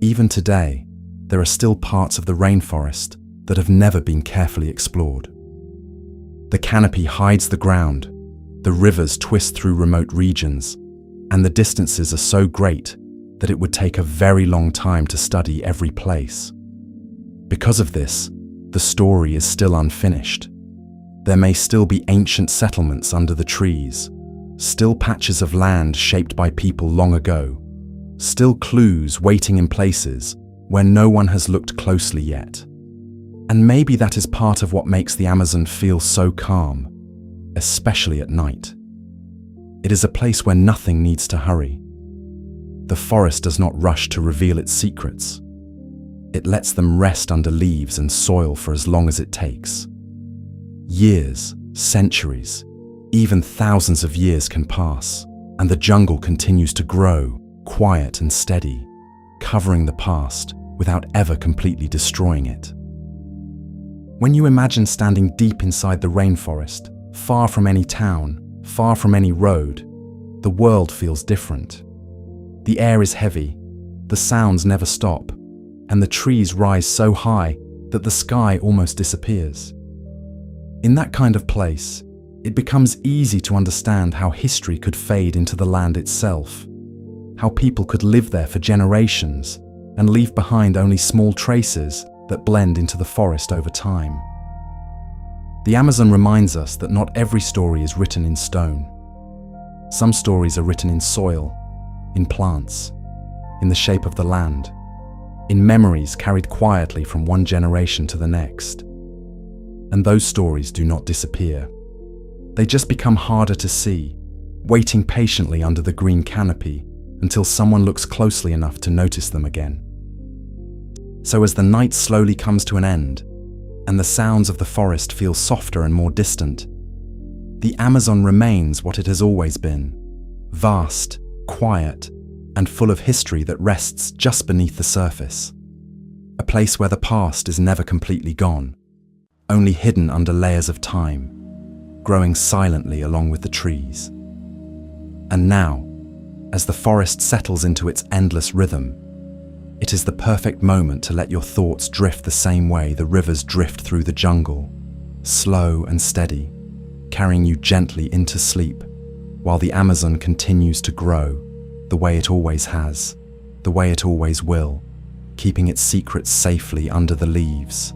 Speaker 1: Even today, there are still parts of the rainforest that have never been carefully explored. The canopy hides the ground, the rivers twist through remote regions, and the distances are so great that it would take a very long time to study every place. Because of this, the story is still unfinished. There may still be ancient settlements under the trees, still patches of land shaped by people long ago, still clues waiting in places where no one has looked closely yet. And maybe that is part of what makes the Amazon feel so calm, especially at night. It is a place where nothing needs to hurry. The forest does not rush to reveal its secrets. It lets them rest under leaves and soil for as long as it takes. Years, centuries, even thousands of years can pass, and the jungle continues to grow, quiet and steady, covering the past without ever completely destroying it. When you imagine standing deep inside the rainforest, far from any town, far from any road, the world feels different. The air is heavy, the sounds never stop, and the trees rise so high that the sky almost disappears. In that kind of place, it becomes easy to understand how history could fade into the land itself, how people could live there for generations and leave behind only small traces that blend into the forest over time. The Amazon reminds us that not every story is written in stone. Some stories are written in soil, in plants, in the shape of the land, in memories carried quietly from one generation to the next. And those stories do not disappear. They just become harder to see, waiting patiently under the green canopy until someone looks closely enough to notice them again. So as the night slowly comes to an end, and the sounds of the forest feel softer and more distant, the Amazon remains what it has always been: vast, quiet, and full of history that rests just beneath the surface. A place where the past is never completely gone, only hidden under layers of time, growing silently along with the trees. And now, as the forest settles into its endless rhythm, it is the perfect moment to let your thoughts drift the same way the rivers drift through the jungle, slow and steady, carrying you gently into sleep, while the Amazon continues to grow the way it always has, the way it always will, keeping its secrets safely under the leaves.